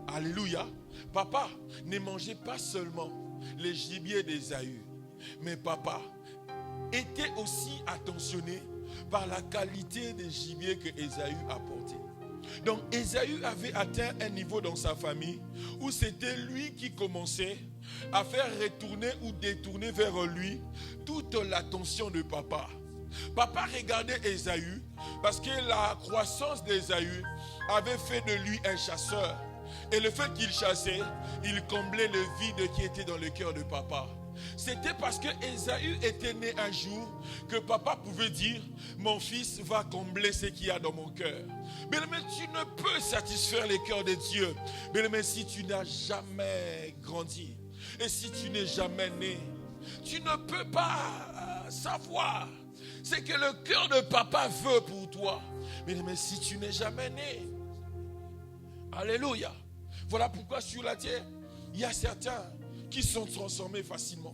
Alléluia. Papa ne mangeait pas seulement les gibiers d'Ésaü, mais papa était aussi attentionné par la qualité des gibiers que Ésaü a porté. Donc Ésaü avait atteint un niveau dans sa famille où c'était lui qui commençait à faire retourner ou détourner vers lui toute l'attention de papa. Papa regardait Ésaü parce que la croissance d'Ésaü avait fait de lui un chasseur. Et le fait qu'il chassait, il comblait le vide qui était dans le cœur de papa. C'était parce que Ésaü était né un jour que papa pouvait dire « Mon fils va combler ce qu'il y a dans mon cœur ». Mais tu ne peux satisfaire les cœurs de Dieu. Mais si tu n'as jamais grandi et si tu n'es jamais né, tu ne peux pas savoir ce que le cœur de papa veut pour toi. Mais si tu n'es jamais né, alléluia. Voilà pourquoi sur la terre, il y a certains qui sont transformés facilement.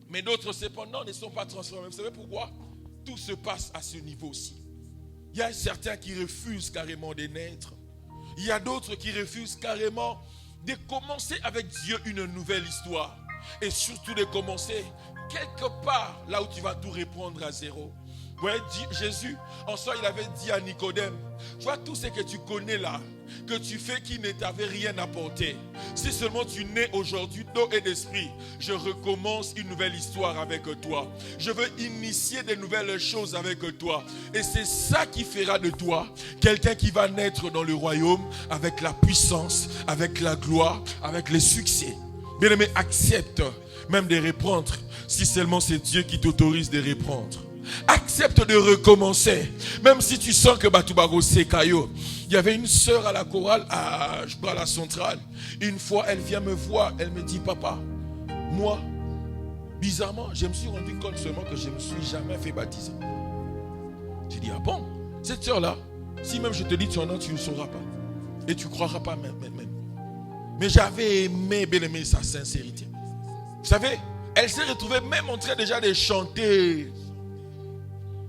Mais d'autres cependant ne sont pas transformés. Vous savez pourquoi? Tout se passe à ce niveau-ci. Il y a certains qui refusent carrément de naître. Il y a d'autres qui refusent carrément de commencer avec Dieu une nouvelle histoire. Et surtout de commencer quelque part là où tu vas tout reprendre à zéro. Ouais, Jésus, en soi, il avait dit à Nicodème, tu vois tout ce que tu connais là, que tu fais qui ne t'avait rien apporté. Si seulement tu nais aujourd'hui d'eau et d'esprit, je recommence une nouvelle histoire avec toi. Je veux initier de nouvelles choses avec toi. Et c'est ça qui fera de toi quelqu'un qui va naître dans le royaume avec la puissance, avec la gloire, avec les succès. Bien-aimé, accepte même de reprendre si seulement c'est Dieu qui t'autorise de reprendre. Accepte de recommencer. Même si tu sens que Batubago c'est caillou. Il y avait une sœur à la chorale, à la centrale. Une fois, elle vient me voir. Elle me dit, papa, moi, bizarrement, je me suis rendu compte seulement que je ne me suis jamais fait baptiser. Je dis, ah bon? Cette sœur-là, si même je te dis son nom, tu ne sauras pas. Et tu ne croiras pas même. Mais j'avais aimé, bien aimé, sa sincérité. Vous savez, elle s'est retrouvée même en train déjà de chanter,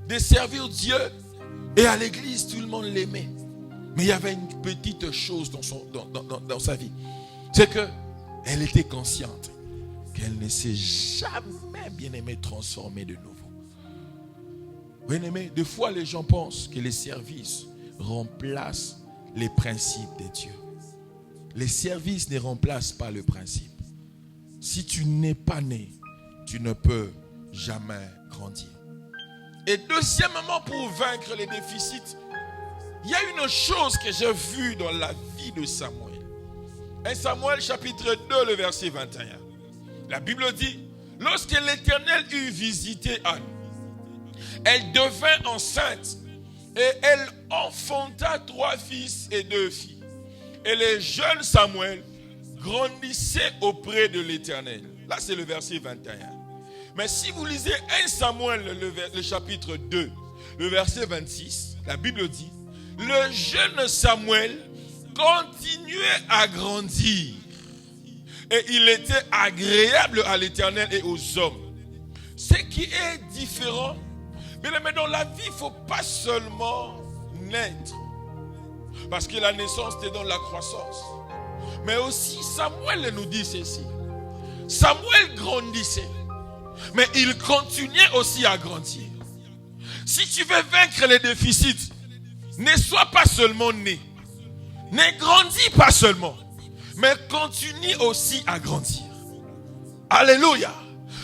de servir Dieu. Et à l'église, tout le monde l'aimait. Mais il y avait une petite chose dans sa vie. C'est qu'elle était consciente qu'elle ne s'est jamais, bien aimé, transformée de nouveau. Bien aimé, des fois les gens pensent que les services remplacent les principes de Dieu. Les services ne remplacent pas le principe. Si tu n'es pas né, tu ne peux jamais grandir. Et deuxièmement, pour vaincre les déficits, il y a une chose que j'ai vue dans la vie de Samuel. 1 Samuel chapitre 2, le verset 21. La Bible dit, lorsque l'Éternel eut visité Anne, elle devint enceinte et elle enfanta 3 fils et 2 filles. Et le jeune Samuel grandissait auprès de l'Éternel. Là, c'est le verset 21. Mais si vous lisez 1 Samuel, le chapitre 2, le verset 26, la Bible dit, le jeune Samuel continuait à grandir et il était agréable à l'Éternel et aux hommes. Ce qui est différent, mais dans la vie, il ne faut pas seulement naître, parce que la naissance te donne la croissance. Mais aussi, Samuel nous dit ceci. Samuel grandissait, mais il continuait aussi à grandir. Si tu veux vaincre les déficits, ne sois pas seulement né. Ne grandis pas seulement, mais continue aussi à grandir. Alléluia.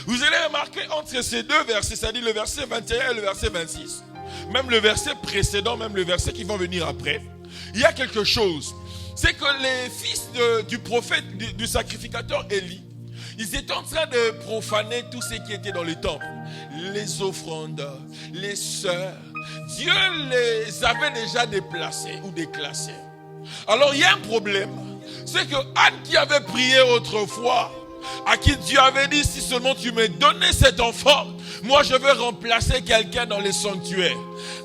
Vous allez remarquer entre ces deux versets, c'est-à-dire le verset 21 et le verset 26, même le verset précédent, même le verset qui va venir après, il y a quelque chose. C'est que les fils du prophète, du sacrificateur Élie, ils étaient en train de profaner tout ce qui était dans les temples. Les offrandes, les sœurs. Dieu les avait déjà déplacés ou déclassés. Alors il y a un problème. C'est que Anne qui avait prié autrefois, à qui Dieu avait dit, si seulement tu me donnais cet enfant, moi je veux remplacer quelqu'un dans les sanctuaires.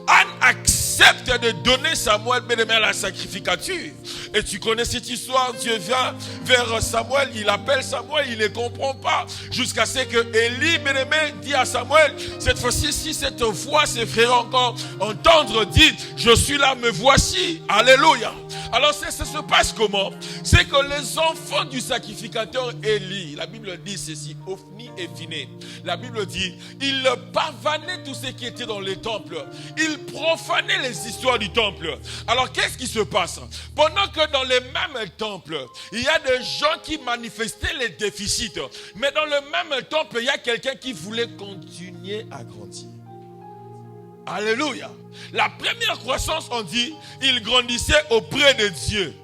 Anne accepte de donner Samuel bien-aimé à la sacrificature. Et tu connais cette histoire, Dieu vient vers Samuel, il appelle Samuel, il ne comprend pas. Jusqu'à ce que Élie, bien-aimé, dit à Samuel, cette fois-ci, si cette voix se ferait encore entendre, dit, je suis là, me voici. Alléluia. Alors ça se passe comment? C'est que les enfants du sacrificateur Élie, la Bible dit ceci, Ophni et Phiné, la Bible dit, ils pavanaient tout ce qui était dans les temples. Ils profanaient les histoires du temple. Alors qu'est-ce qui se passe? Pendant que dans les mêmes temples, il y a des gens qui manifestaient les déficits, mais dans le même temple, il y a quelqu'un qui voulait continuer à grandir. Alléluia. La première croissance, on dit, il grandissait auprès de Dieu.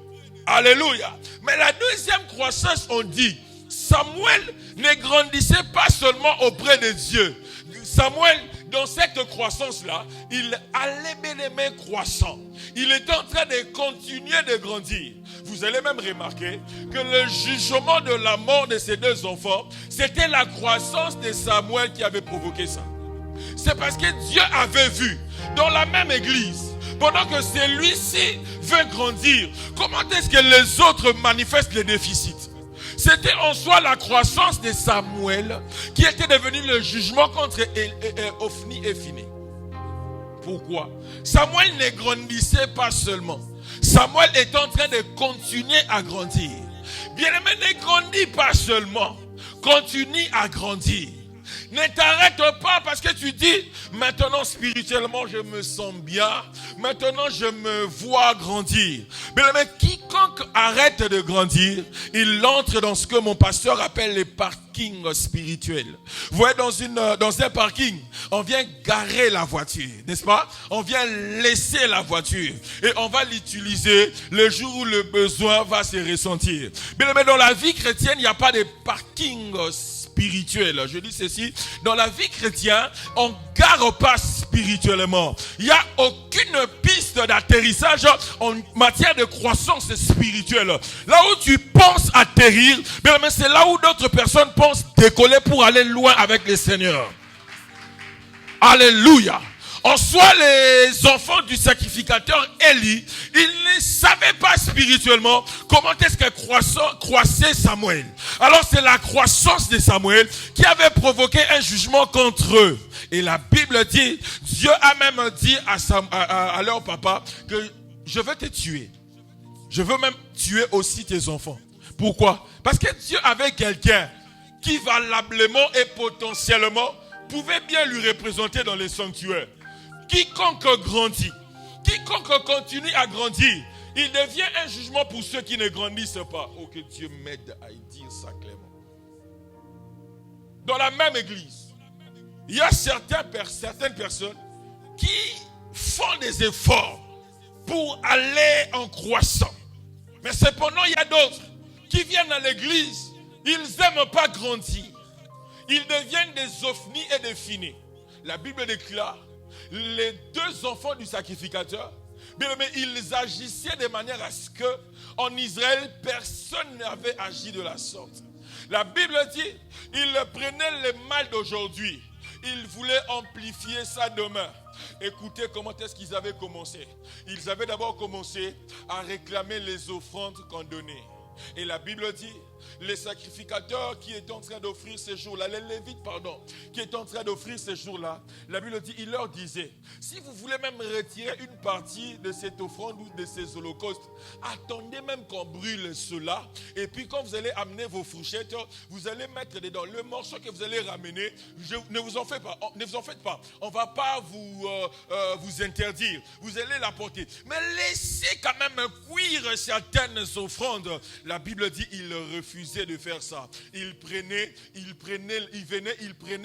Alléluia. Mais la deuxième croissance, on dit, Samuel ne grandissait pas seulement auprès de Dieu. Samuel, dans cette croissance-là, il allait bien croissant. Il était en train de continuer de grandir. Vous allez même remarquer que le jugement de la mort de ces deux enfants, c'était la croissance de Samuel qui avait provoqué ça. C'est parce que Dieu avait vu dans la même église, pendant que celui-ci veut grandir, comment est-ce que les autres manifestent les déficits? C'était en soi la croissance de Samuel qui était devenu le jugement contre Ophni et Phiné. Pourquoi? Samuel ne grandissait pas seulement. Samuel est en train de continuer à grandir. Bien-aimé, ne grandis pas seulement. Continue à grandir. Ne t'arrête pas parce que tu dis, maintenant spirituellement je me sens bien, maintenant je me vois grandir. Mais quiconque arrête de grandir, il entre dans ce que mon pasteur appelle les parkings spirituels. Vous voyez, dans un parking, on vient garer la voiture, n'est-ce pas? On vient laisser la voiture et on va l'utiliser le jour où le besoin va se ressentir. Mais dans la vie chrétienne, il n'y a pas de parking spirituel. Je dis ceci, dans la vie chrétienne, on ne gare pas spirituellement. Il n'y a aucune piste d'atterrissage en matière de croissance spirituelle. Là où tu penses atterrir, mais c'est là où d'autres personnes pensent décoller pour aller loin avec le Seigneur. Alléluia. En soi, les enfants du sacrificateur Élie, ils ne savaient pas spirituellement comment est-ce que croissait Samuel. Alors c'est la croissance de Samuel qui avait provoqué un jugement contre eux. Et la Bible dit, Dieu a même dit à leur papa que je veux te tuer. Je veux même tuer aussi tes enfants. Pourquoi? Parce que Dieu avait quelqu'un qui valablement et potentiellement pouvait bien lui représenter dans les sanctuaires. Quiconque grandit, quiconque continue à grandir, il devient un jugement pour ceux qui ne grandissent pas. Oh, que Dieu m'aide à dire ça clairement. Dans la même église, il y a certaines personnes qui font des efforts pour aller en croissant. Mais cependant, il y a d'autres qui viennent à l'église, ils n'aiment pas grandir. Ils deviennent des Ophni et des Phiné. La Bible déclare, les deux enfants du sacrificateur, mais ils agissaient de manière à ce que en Israël, personne n'avait agi de la sorte. La Bible dit, il prenait le mal d'aujourd'hui. Il voulait amplifier ça demain. Écoutez comment est-ce qu'ils avaient commencé. Ils avaient d'abord commencé à réclamer les offrandes qu'on donnait. Et la Bible dit, les sacrificateurs qui étaient en train d'offrir ces jours-là, les Lévites, qui étaient en train d'offrir ces jours-là, la Bible dit, il leur disait, si vous voulez même retirer une partie de cette offrande ou de ces holocaustes, attendez même qu'on brûle cela, et puis quand vous allez amener vos fourchettes, vous allez mettre dedans le morceau que vous allez ramener, ne vous en faites pas, on ne va pas vous interdire, vous allez l'apporter, mais laissez quand même cuire certaines offrandes. La Bible dit, il refusait de faire ça. Il prenait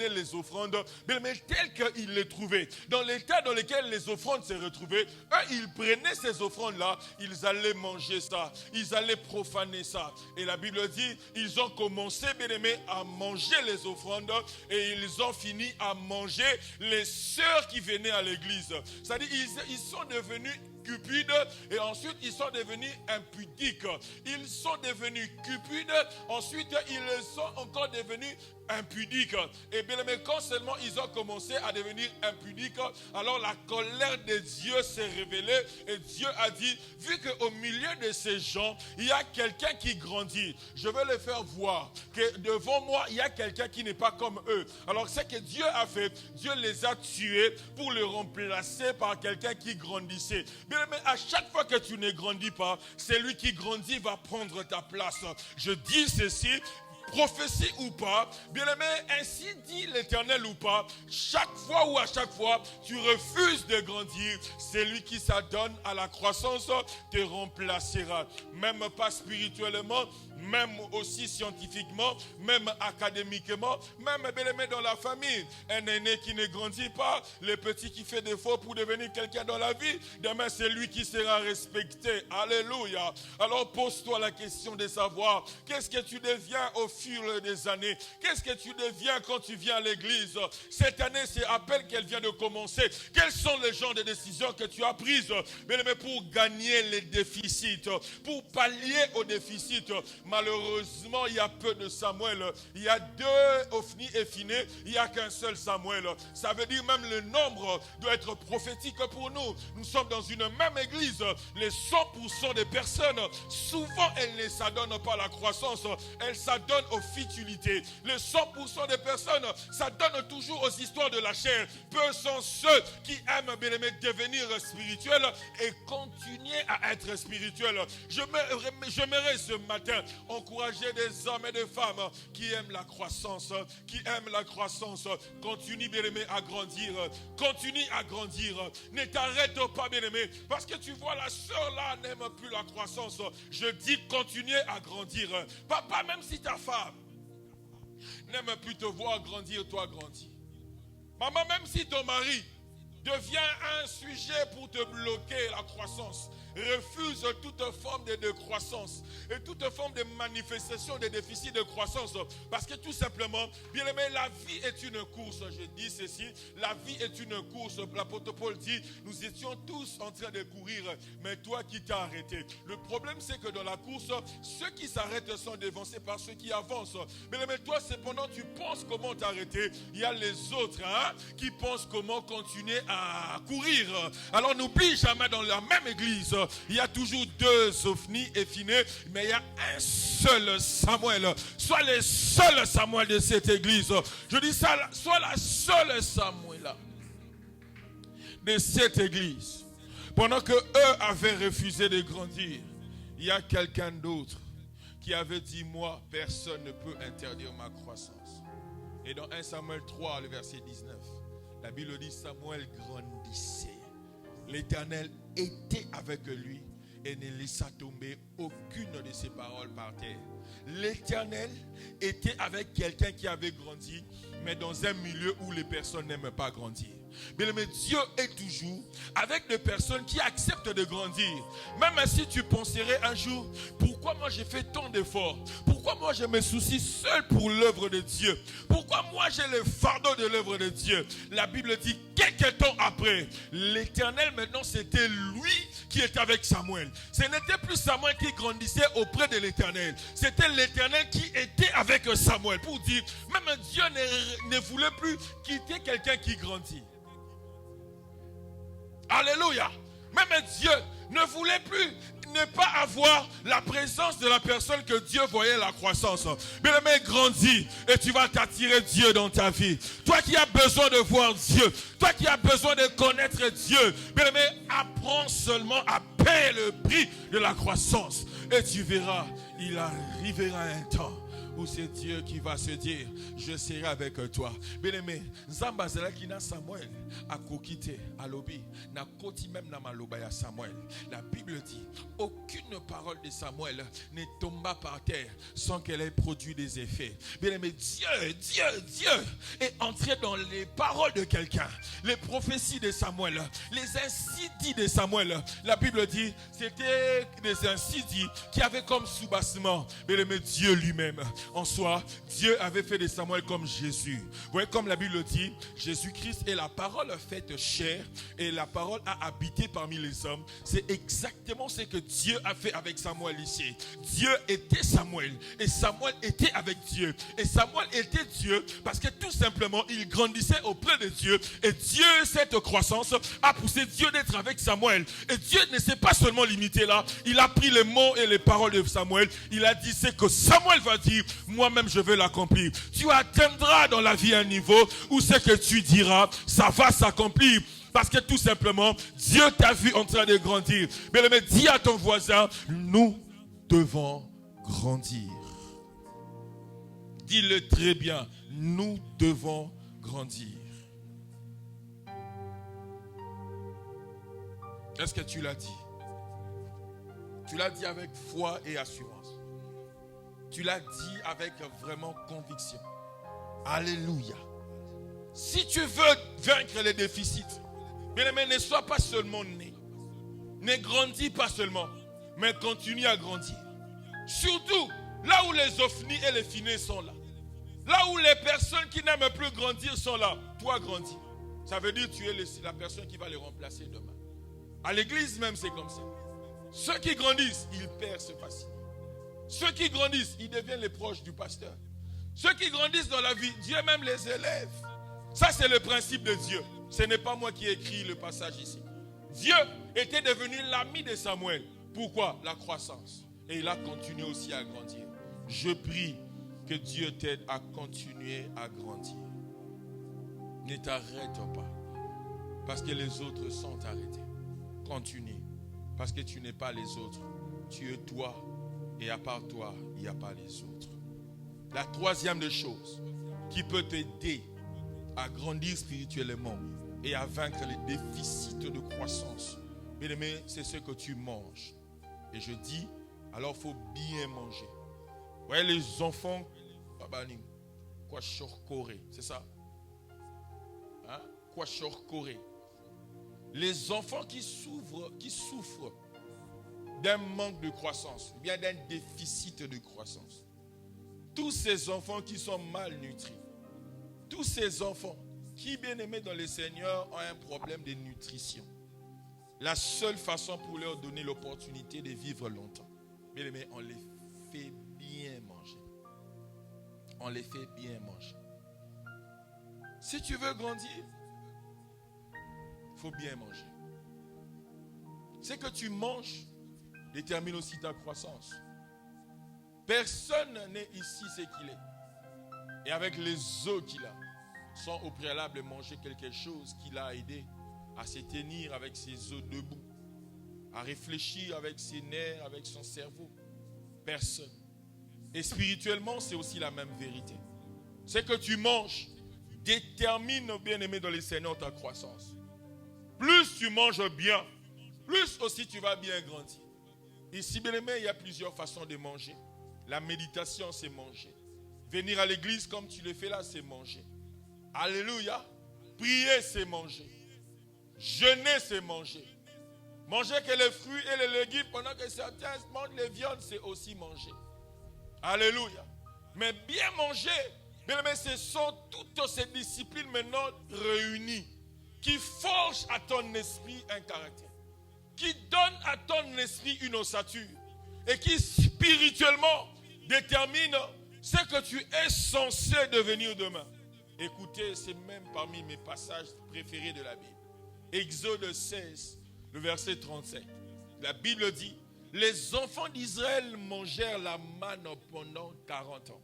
les offrandes, mais telles qu'ils les trouvaient. Dans l'état dans lequel les offrandes se retrouvaient, eux, ils prenaient ces offrandes-là, ils allaient manger ça, ils allaient profaner ça. Et la Bible dit, ils ont commencé, bien aimé, à manger les offrandes et ils ont fini à manger les sœurs qui venaient à l'église. C'est-à-dire, ils sont devenus cupides et ensuite ils sont devenus impudiques. Ils sont devenus cupides, ensuite ils sont encore devenus impudiques. Et bien, mais quand seulement ils ont commencé à devenir impudiques, alors la colère de Dieu s'est révélée et Dieu a dit, vu qu'au milieu de ces gens, il y a quelqu'un qui grandit, je vais les faire voir que devant moi, il y a quelqu'un qui n'est pas comme eux. Alors c'est que Dieu a fait, Dieu les a tués pour le remplacer par quelqu'un qui grandissait. Bien, mais à chaque fois que tu ne grandis pas, celui qui grandit va prendre ta place. Je dis ceci, prophétie ou pas, bien-aimé, ainsi dit l'Éternel ou pas, chaque fois ou à chaque fois, tu refuses de grandir, celui qui s'adonne à la croissance te remplacera. Même pas spirituellement, même aussi scientifiquement, même académiquement, même bien-aimé dans la famille. Un aîné qui ne grandit pas, le petit qui fait défaut pour devenir quelqu'un dans la vie, demain c'est lui qui sera respecté. Alléluia. Alors pose-toi la question de savoir, qu'est-ce que tu deviens au fil des années? Qu'est-ce que tu deviens quand tu viens à l'église? Cette année, c'est à peine qu'elle vient de commencer. Quels sont les genres de décisions que tu as prises, bien-aimé, pour gagner les déficits, pour pallier aux déficits? Malheureusement, il y a peu de Samuel. Il y a 2 Ophni et Phiné. Il n'y a qu'un seul Samuel. Ça veut dire même le nombre doit être prophétique pour nous. Nous sommes dans une même église. Les 100% des personnes, souvent, elles ne s'adonnent pas à la croissance. Elles s'adonnent aux futilités. Les 100% des personnes s'adonnent toujours aux histoires de la chair. Peu sont ceux qui aiment, bien aimé, devenir spirituels et continuer à être spirituels. J'aimerais ce matin encourager des hommes et des femmes qui aiment la croissance, Continue, bien-aimé, à grandir. Continue à grandir. Ne t'arrête pas, bien-aimé, parce que tu vois, la sœur là n'aime plus la croissance. Je dis continuez à grandir. Papa, même si ta femme n'aime plus te voir grandir, toi grandis. Maman, même si ton mari devient un sujet pour te bloquer la croissance, refuse toute forme de croissance et toute forme de manifestation de déficit de croissance, parce que tout simplement, bien aimé, la vie est une course. Je dis ceci, la vie est une course. L'apôtre Paul dit, nous étions tous en train de courir, mais toi qui t'as arrêté. Le problème, c'est que dans la course, ceux qui s'arrêtent sont dévancés par ceux qui avancent. Bien aimé, toi cependant, tu penses comment t'arrêter. Il y a les autres qui pensent comment continuer à courir. Alors n'oublie jamais, dans la même église, il y a toujours 2 Ophni et Phiné, mais il y a un seul Samuel. Sois le seul Samuel de cette église. Je dis ça, sois la seule Samuel de cette église. Pendant que eux avaient refusé de grandir, il y a quelqu'un d'autre qui avait dit, moi, personne ne peut interdire ma croissance. Et dans 1 Samuel 3, le verset 19, la Bible dit, Samuel grandissait. L'Éternel était avec lui et ne laissa tomber aucune de ses paroles par terre. L'Éternel était avec quelqu'un qui avait grandi, mais dans un milieu où les personnes n'aiment pas grandir. Bien aimé, Dieu est toujours avec des personnes qui acceptent de grandir. Même si tu penserais un jour, pourquoi moi j'ai fait tant d'efforts? Pourquoi Pourquoi moi je me soucie seul pour l'œuvre de Dieu? Pourquoi moi j'ai le fardeau de l'œuvre de Dieu? La Bible dit, quelques temps après, l'Éternel maintenant c'était lui qui était avec Samuel. Ce n'était plus Samuel qui grandissait auprès de l'Éternel. C'était l'Éternel qui était avec Samuel. Pour dire, même Dieu ne voulait plus quitter quelqu'un qui grandit. Alléluia. Même Dieu ne voulait plus ne pas avoir la présence de la personne que Dieu voyait la croissance. Bien-aimé, grandis et tu vas t'attirer Dieu dans ta vie. Toi qui as besoin de voir Dieu, toi qui as besoin de connaître Dieu, bien-aimé, apprends seulement à payer le prix de la croissance. Et tu verras, il arrivera un temps où c'est Dieu qui va se dire, je serai avec toi. Bien-aimé, Zambazela qui n'a Samuel a kokité à l'obi, n'a koti même na maloba ya Samuel. La Bible dit, aucune parole de Samuel ne tomba par terre sans qu'elle ait produit des effets. Bien-aimé, Dieu est entré dans les paroles de quelqu'un, les prophéties de Samuel, les incidits de Samuel. La Bible dit, c'était des incidits qui avaient comme soubassement, bien-aimé, Dieu lui-même. En soi, Dieu avait fait de Samuel comme Jésus. Vous voyez, comme la Bible dit, Jésus-Christ est la parole faite chair et la parole a habité parmi les hommes. C'est exactement ce que Dieu a fait avec Samuel ici. Dieu était Samuel et Samuel était avec Dieu. Et Samuel était Dieu parce que tout simplement, il grandissait auprès de Dieu. Et Dieu, cette croissance, a poussé Dieu d'être avec Samuel. Et Dieu ne s'est pas seulement limité là. Il a pris les mots et les paroles de Samuel. Il a dit ce que Samuel va dire. Moi-même, je vais l'accomplir. Tu atteindras dans la vie un niveau où ce que tu diras, ça va s'accomplir. Parce que tout simplement, Dieu t'a vu en train de grandir. Mais dis à ton voisin, nous devons grandir. Dis-le très bien, nous devons grandir. Est-ce que tu l'as dit? Tu l'as dit avec foi et assurance. Tu l'as dit avec vraiment conviction. Alléluia. Si tu veux vaincre les déficits, bien-aimé, ne sois pas seulement né. Ne grandis pas seulement, mais continue à grandir. Surtout, là où les ovnis et les finés sont là. Là où les personnes qui n'aiment plus grandir sont là. Toi, grandis. Ça veut dire que tu es la personne qui va les remplacer demain. À l'église même, c'est comme ça. Ceux qui grandissent, ils percent facilement. Ceux qui grandissent, ils deviennent les proches du pasteur. Ceux qui grandissent dans la vie, Dieu même les élève. Ça, c'est le principe de Dieu. Ce n'est pas moi qui ai écrit le passage ici. Dieu était devenu l'ami de Samuel. Pourquoi? La croissance. Et il a continué aussi à grandir. Je prie que Dieu t'aide à continuer à grandir. Ne t'arrête pas. Parce que les autres sont arrêtés. Continue. Parce que tu n'es pas les autres. Tu es toi. Et à part toi, il n'y a pas les autres. La troisième des choses qui peut t'aider à grandir spirituellement et à vaincre les déficits de croissance, bien aimé, c'est ce que tu manges. Et je dis, alors il faut bien manger. Vous voyez les enfants, c'est ça? Hein? Les enfants qui souffrent d'un manque de croissance, ou bien d'un déficit de croissance. Tous ces enfants qui sont malnutris, tous ces enfants qui, bien aimés dans le Seigneur, ont un problème de nutrition. La seule façon pour leur donner l'opportunité de vivre longtemps, bien aimés, on les fait bien manger. On les fait bien manger. Si tu veux grandir, il faut bien manger. Ce que tu manges détermine aussi ta croissance. Personne n'est ici ce qu'il est. Et avec les os qu'il a, sans au préalable manger quelque chose qui l'a aidé à se tenir avec ses os debout, à réfléchir avec ses nerfs, avec son cerveau. Personne. Et spirituellement, c'est aussi la même vérité. Ce que tu manges détermine, bien aimé dans les Seigneurs, ta croissance. Plus tu manges bien, plus aussi tu vas bien grandir. Ici, bien aimé, il y a plusieurs façons de manger. La méditation, c'est manger. Venir à l'église comme tu le fais là, c'est manger. Alléluia. Prier, c'est manger. Jeûner, c'est manger. Manger que les fruits et les légumes pendant que certains mangent les viandes, c'est aussi manger. Alléluia. Mais bien manger, bien aimé, ce sont toutes ces disciplines maintenant réunies qui forgent à ton esprit un caractère, qui donnent à ton esprit une ossature et qui spirituellement déterminent ce que tu es censé devenir demain. Écoutez, c'est même parmi mes passages préférés de la Bible. Exode 16, le verset 37. La Bible dit: les enfants d'Israël mangèrent la manne pendant 40 ans,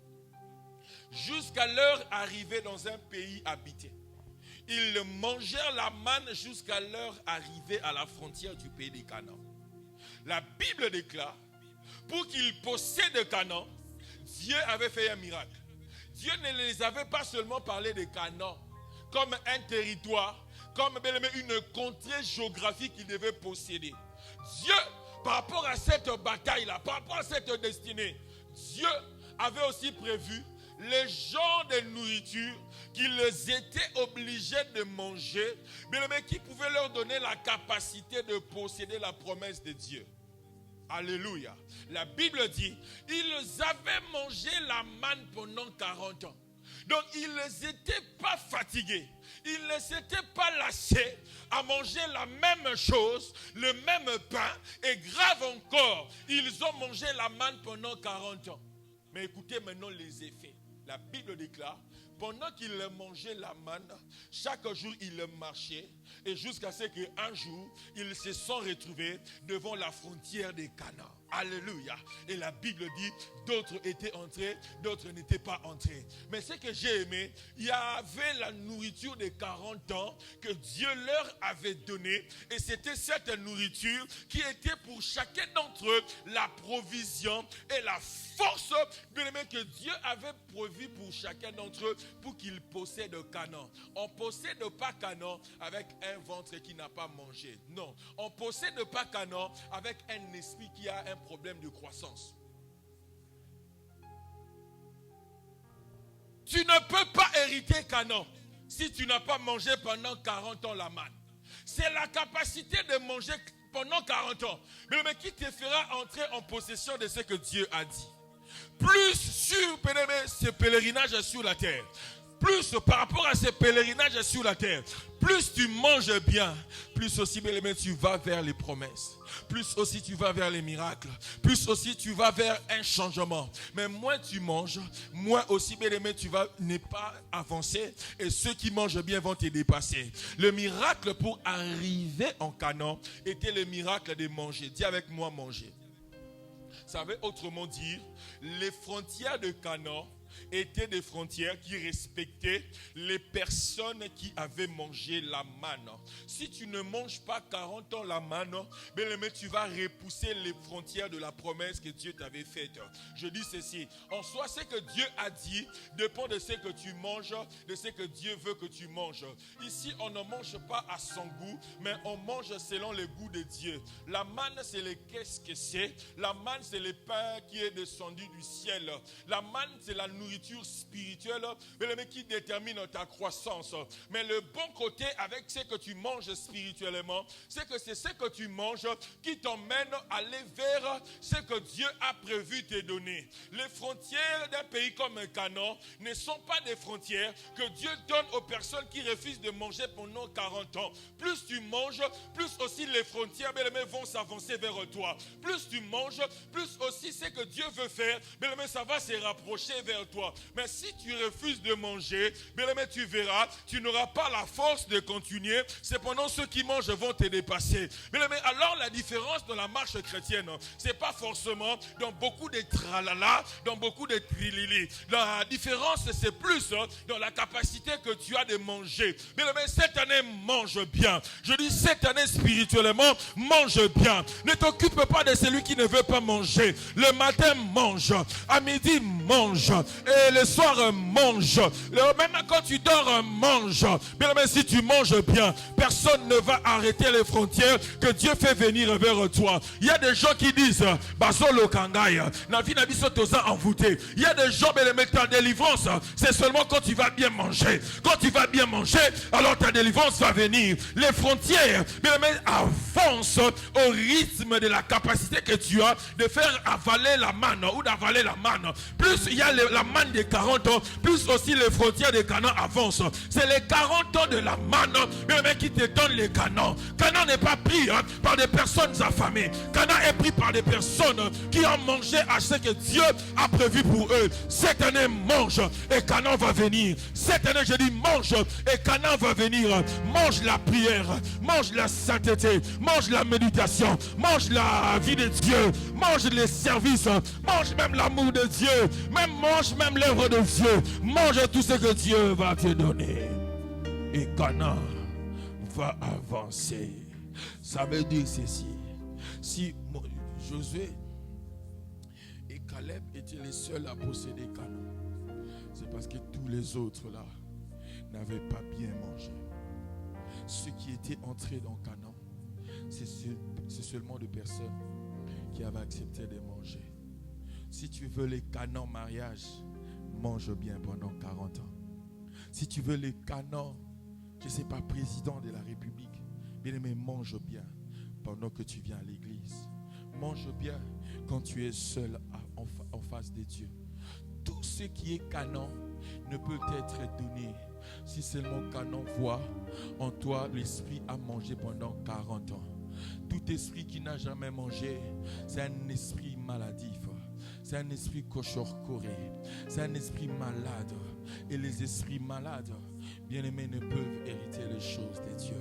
jusqu'à leur arrivée dans un pays habité. Ils mangèrent la manne jusqu'à leur arrivée à la frontière du pays de Canaan. La Bible déclare, pour qu'ils possèdent Canaan, Dieu avait fait un miracle. Dieu ne les avait pas seulement parlé de Canaan comme un territoire, comme une contrée géographique qu'ils devaient posséder. Dieu, par rapport à cette bataille-là, par rapport à cette destinée, Dieu avait aussi prévu les genres de nourriture qu'ils étaient obligés de manger, mais qui pouvaient leur donner la capacité de posséder la promesse de Dieu. Alléluia. La Bible dit, ils avaient mangé la manne pendant 40 ans. Donc ils n'étaient pas fatigués. Ils ne s'étaient pas lassés à manger la même chose, le même pain. Et grave encore, ils ont mangé la manne pendant 40 ans. Mais écoutez maintenant les effets. La Bible déclare, pendant qu'ils mangeaient la manne, chaque jour ils marchaient, et jusqu'à ce qu'un jour, ils se sont retrouvés devant la frontière des Canaan. Alléluia. Et la Bible dit, d'autres étaient entrés, d'autres n'étaient pas entrés. Mais ce que j'ai aimé, il y avait la nourriture de 40 ans que Dieu leur avait donnée. Et c'était cette nourriture qui était pour chacun d'entre eux la provision et la force que Dieu avait prévu pour chacun d'entre eux pour qu'ils possèdent Canaan. On ne possède pas Canaan avec un ventre qui n'a pas mangé. Non, on ne possède pas Canaan avec un esprit qui a un problème de croissance. Tu ne peux pas hériter Canaan si tu n'as pas mangé pendant 40 ans la manne. C'est la capacité de manger pendant 40 ans, mais qui te fera entrer en possession de ce que Dieu a dit. Plus sur ce pèlerinage sur la terre, plus par rapport à ces pèlerinages sur la terre, plus tu manges bien, plus aussi tu vas vers les promesses, plus aussi tu vas vers les miracles, plus aussi tu vas vers un changement. Mais moins tu manges, moins aussi tu vas ne pas avancer, et ceux qui mangent bien vont te dépasser. Le miracle pour arriver en Canaan était le miracle de manger. Dis avec moi, manger. Ça veut autrement dire, les frontières de Canaan étaient des frontières qui respectaient les personnes qui avaient mangé la manne. Si tu ne manges pas 40 ans la manne, mais tu vas repousser les frontières de la promesse que Dieu t'avait faite. Je dis ceci, en soi, ce que Dieu a dit dépend de ce que tu manges, de ce que Dieu veut que tu manges. Ici, on ne mange pas à son goût, mais on mange selon le goût de Dieu. La manne, c'est le qu'est-ce que c'est. La manne, c'est le pain qui est descendu du ciel. La manne, c'est la nourriture spirituelle, mais qui détermine ta croissance. Mais le bon côté avec ce que tu manges spirituellement, c'est que c'est ce que tu manges qui t'emmène à aller vers ce que Dieu a prévu te donner. Les frontières d'un pays comme Canaan ne sont pas des frontières que Dieu donne aux personnes qui refusent de manger pendant 40 ans. Plus tu manges, plus aussi les frontières vont s'avancer vers toi. Plus tu manges, plus aussi ce que Dieu veut faire, ça va se rapprocher vers toi. Mais si tu refuses de manger, tu verras, tu n'auras pas la force de continuer. Cependant, ceux qui mangent vont te dépasser. Mais alors, la différence dans la marche chrétienne, c'est pas forcément dans beaucoup de tralala, dans beaucoup de trilili. La différence, c'est plus dans la capacité que tu as de manger. Mais cette année, mange bien. Je dis, cette année, spirituellement, mange bien. Ne t'occupe pas de celui qui ne veut pas manger. Le matin, mange. À midi, mange. Et le soir, mange. Même quand tu dors, mange. Bien aimé, si tu manges bien, personne ne va arrêter les frontières que Dieu fait venir vers toi. Il y a des gens qui disent, Basolo Kangai, Navi Nabi Sotosa envoûté. Il y a des gens, bien aimé, ta délivrance, c'est seulement quand tu vas bien manger. Quand tu vas bien manger, alors ta délivrance va venir. Les frontières, bien aimé, avancent au rythme de la capacité que tu as de faire avaler la manne ou d'avaler la manne. Plus il y a la manne des 40 ans, plus aussi les frontières de Canaan avancent. C'est les 40 ans de la manne, bien aimé, qui te donne les Canaan. Canaan n'est pas pris par des personnes affamées. Canaan est pris par des personnes qui ont mangé à ce que Dieu a prévu pour eux. Cette année, mange et Canaan va venir. Cette année, je dis mange et Canaan va venir. Mange la prière, mange la sainteté, mange la méditation, mange la vie de Dieu, mange les services, mange même l'amour de Dieu, mange même l'œuvre de Dieu, mange tout ce que Dieu va te donner. Et Canaan va avancer. Ça veut dire ceci. Si Josué et Caleb étaient les seuls à posséder Canaan, c'est parce que tous les autres là n'avaient pas bien mangé. Ceux qui étaient entrés dans Canaan, c'est seulement des personnes qui avaient accepté de manger. Si tu veux les Canaan mariage, mange bien pendant 40 ans. Si tu veux les Canaan, je ne sais pas, président de la République, bien aimé, mange bien pendant que tu viens à l'église. Mange bien quand tu es seul en face de Dieu. Tout ce qui est Canaan ne peut être donné si seulement Canaan voit en toi l'esprit à manger pendant 40 ans. Tout esprit qui n'a jamais mangé, c'est un esprit maladif. C'est un esprit cochor-coré. C'est un esprit malade. Et les esprits malades, bien-aimés, ne peuvent hériter les choses de Dieu.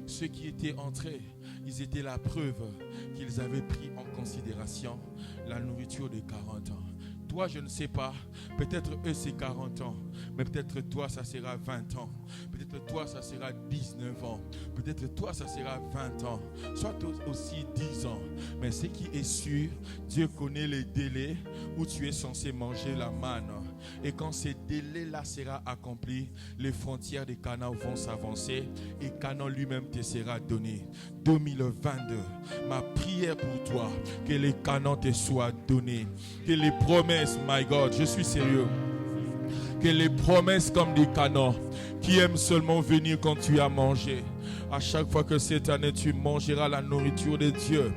Ceux qui étaient entrés, ils étaient la preuve qu'ils avaient pris en considération la nourriture de 40 ans. Toi, je ne sais pas, peut-être eux c'est 40 ans, mais peut-être toi ça sera 20 ans, peut-être toi ça sera 19 ans, peut-être toi ça sera 20 ans, soit aussi 10 ans. Mais ce qui est sûr, Dieu connaît les délais où tu es censé manger la manne. Et quand ces délais-là sera accompli, les frontières de Canaan vont s'avancer et Canaan lui-même te sera donné. 2022, ma prière pour toi, que les Canaan te soient donnés, que les promesses, my God, je suis sérieux, que les promesses comme des Canaan qui aiment seulement venir quand tu as mangé, à chaque fois que cette année tu mangeras la nourriture de Dieu,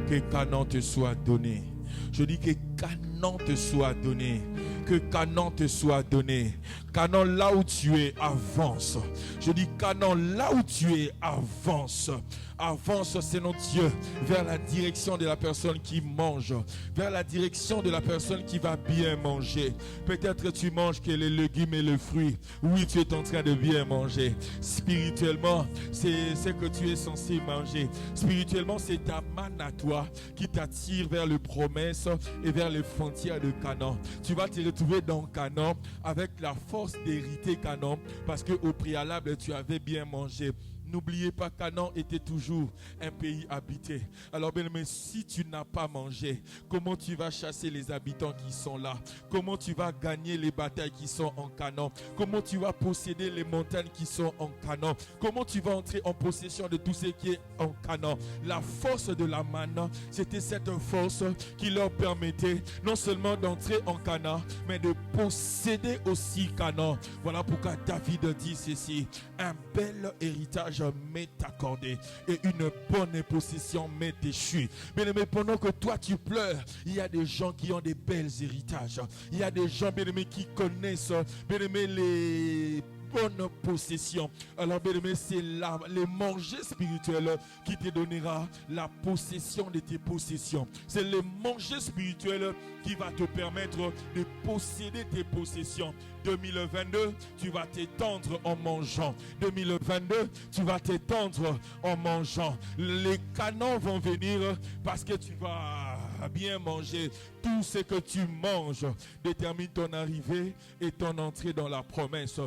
que Canaan te soit donné. Je dis que Canaan te soit donné. Que Canaan te soit donné. Canaan, là où tu es, avance. Je dis Canaan, là où tu es, avance. Avance, Seigneur Dieu, vers la direction de la personne qui mange, vers la direction de la personne qui va bien manger. Peut-être tu manges que les légumes et les fruits. Oui, tu es en train de bien manger. Spirituellement, c'est ce que tu es censé manger. Spirituellement, c'est ta manne à toi qui t'attire vers les promesses et vers les frontières de Canaan. Tu vas te retrouver dans Canaan avec la force d'hériter Canaan parce qu'au préalable, tu avais bien mangé. N'oubliez pas, Canaan était toujours un pays habité. Alors bien aimé, si tu n'as pas mangé, comment tu vas chasser les habitants qui sont là? Comment tu vas gagner les batailles qui sont en Canaan? Comment tu vas posséder les montagnes qui sont en Canaan? Comment tu vas entrer en possession de tout ce qui est en Canaan? La force de la manne, c'était cette force qui leur permettait non seulement d'entrer en Canaan, mais de posséder aussi Canaan. Voilà pourquoi David dit ceci: un bel héritage m'est accordé et une bonne possession m'est échue. Bien aimé, pendant que toi tu pleures, il y a des gens qui ont des belles héritages. Il y a des gens, bien aimé, qui connaissent, bien aimé, les bonne possession. Alors bien aimé, c'est le manger spirituel qui te donnera la possession de tes possessions. C'est le manger spirituel qui va te permettre de posséder tes possessions. 2022, tu vas t'étendre en mangeant. 2022, tu vas t'étendre en mangeant. Les canons vont venir parce que tu vas bien manger. Tout ce que tu manges détermine ton arrivée et ton entrée dans la promesse.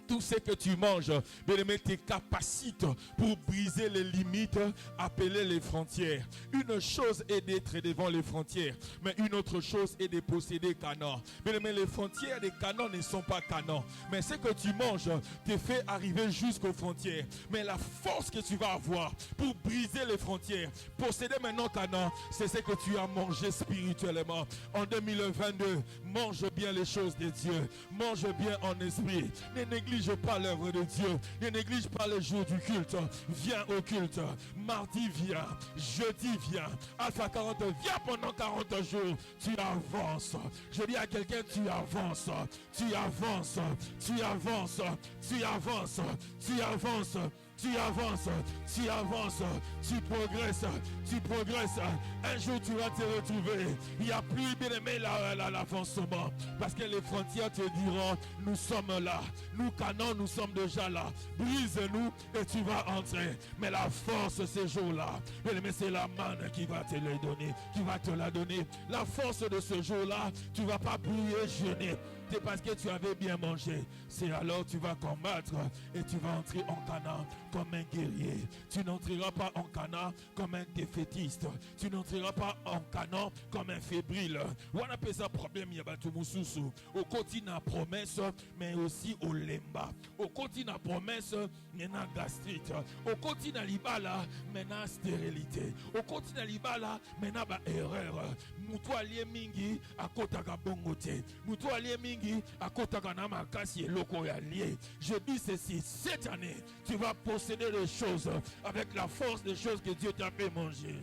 Tout ce que tu manges, bien-aimé, te capacite pour briser les limites, appeler les frontières. Une chose est d'être devant les frontières, mais une autre chose est de posséder Canaan. Bien-aimé, les frontières des Canaan ne sont pas Canaan, mais ce que tu manges te fait arriver jusqu'aux frontières. Mais la force que tu vas avoir pour briser les frontières, posséder maintenant Canaan, c'est ce que tu as mangé spirituellement. En 2022, mange bien les choses de Dieu, mange bien en esprit. Ne néglige pas l'œuvre de Dieu. Ne néglige pas le jour du culte. Viens au culte. Mardi, viens. Jeudi, viens. Alpha 40, viens pendant 40 jours. Tu avances. Je dis à quelqu'un, tu avances. Tu avances. Tu avances. Tu avances. Tu avances. Tu avances, tu avances, tu progresses, tu progresses. Un jour tu vas te retrouver. Il n'y a plus, bien aimé, l'avancement. Parce que les frontières te diront, nous sommes là. Nous, Canaan, nous sommes déjà là. Brise-nous et tu vas entrer. Mais la force ces jours-là, bien aimé, c'est la manne qui va te la donner. Qui va te la donner. La force de ce jour-là, tu ne vas pas prier, jeûner. C'est parce que tu avais bien mangé. C'est alors tu vas combattre et tu vas entrer en Canaan comme un guerrier. Tu n'entreras pas en Canaan comme un défaitiste. Tu n'entreras pas en Canaan comme un fébrile. On appelle ça problème yabatumususu. Au continent promesse, mais aussi au lemba. Au continent promesse, maintenant gastrite. Au continent libala, maintenant stérilité. Au continent libala, maintenant erreur. Moutou allié mingi à kotaka bongote. Moutou allié mingi à kotaka namakasi et loko allié. Je dis ceci, cette année, tu vas posséder les choses avec la force des choses que Dieu t'a fait manger.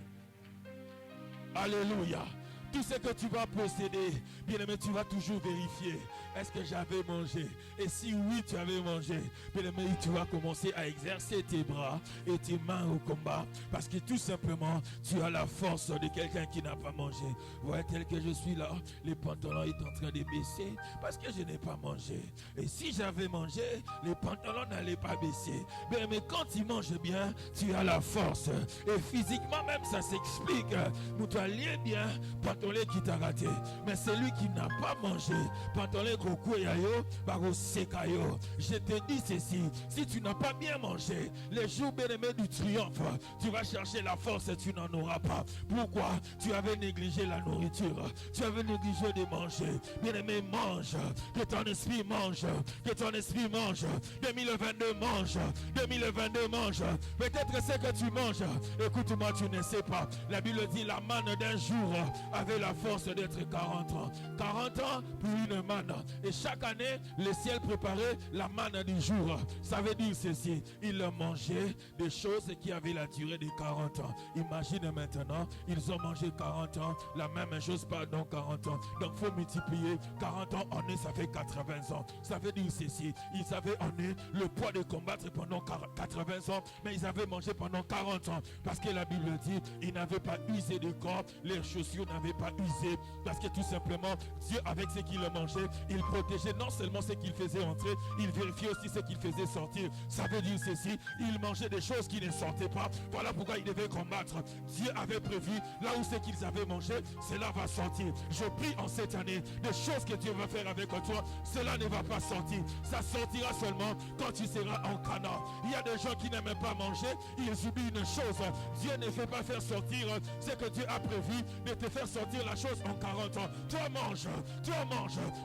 Alléluia. Tout ce que tu vas posséder, bien aimé, tu vas toujours vérifier. Est-ce que j'avais mangé? Et si oui, tu avais mangé, bien aimé, tu vas commencer à exercer tes bras et tes mains au combat. Parce que tout simplement, tu as la force de quelqu'un qui n'a pas mangé. Ouais, tel que je suis là, les pantalons sont en train de baisser parce que je n'ai pas mangé. Et si j'avais mangé, les pantalons n'allaient pas baisser. Bien aimé, quand tu manges bien, tu as la force. Et physiquement même, ça s'explique. Nous t'allions bien, pantalon qui t'a raté, mais celui qui n'a pas mangé, pantalon kokuyayo, baro sekayo. Je te dis ceci, si tu n'as pas bien mangé, les jours bien-aimés du triomphe, tu vas chercher la force et tu n'en auras pas. Pourquoi? Tu avais négligé la nourriture, tu avais négligé de manger. Bien-aimé, mange, que ton esprit mange, que ton esprit mange. 2022 mange, 2022 mange. Peut-être c'est que tu manges, écoute-moi, tu ne sais pas. La Bible dit la manne d'un jour avait la force d'être 40 ans. 40 ans pour une manne. Et chaque année, le ciel préparait la manne du jour. Ça veut dire ceci. Ils mangeaient des choses qui avaient la durée de 40 ans. Imagine maintenant, ils ont mangé 40 ans, la même chose pendant 40 ans. Donc il faut multiplier 40 ans en eux, ça fait 80 ans. Ça veut dire ceci. Ils avaient en eux le poids de combattre pendant 80 ans, mais ils avaient mangé pendant 40 ans. Parce que la Bible dit, ils n'avaient pas usé de corps, leurs chaussures n'avaient pas usé, parce que tout simplement Dieu, avec ce qu'il mangeait, il protégeait non seulement ce qu'il faisait entrer, il vérifiait aussi ce qu'il faisait sortir. Ça veut dire ceci, il mangeait des choses qui ne sortaient pas. Voilà pourquoi il devait combattre. Dieu avait prévu, là où ce qu'ils avaient mangé, cela va sortir. Je prie en cette année, des choses que Dieu va faire avec toi, cela ne va pas sortir. Ça sortira seulement quand tu seras en Canaan. Il y a des gens qui n'aiment pas manger, ils oublient une chose. Dieu ne fait pas faire sortir ce que Dieu a prévu de te faire sortir la chose en 40 ans. Toi manges,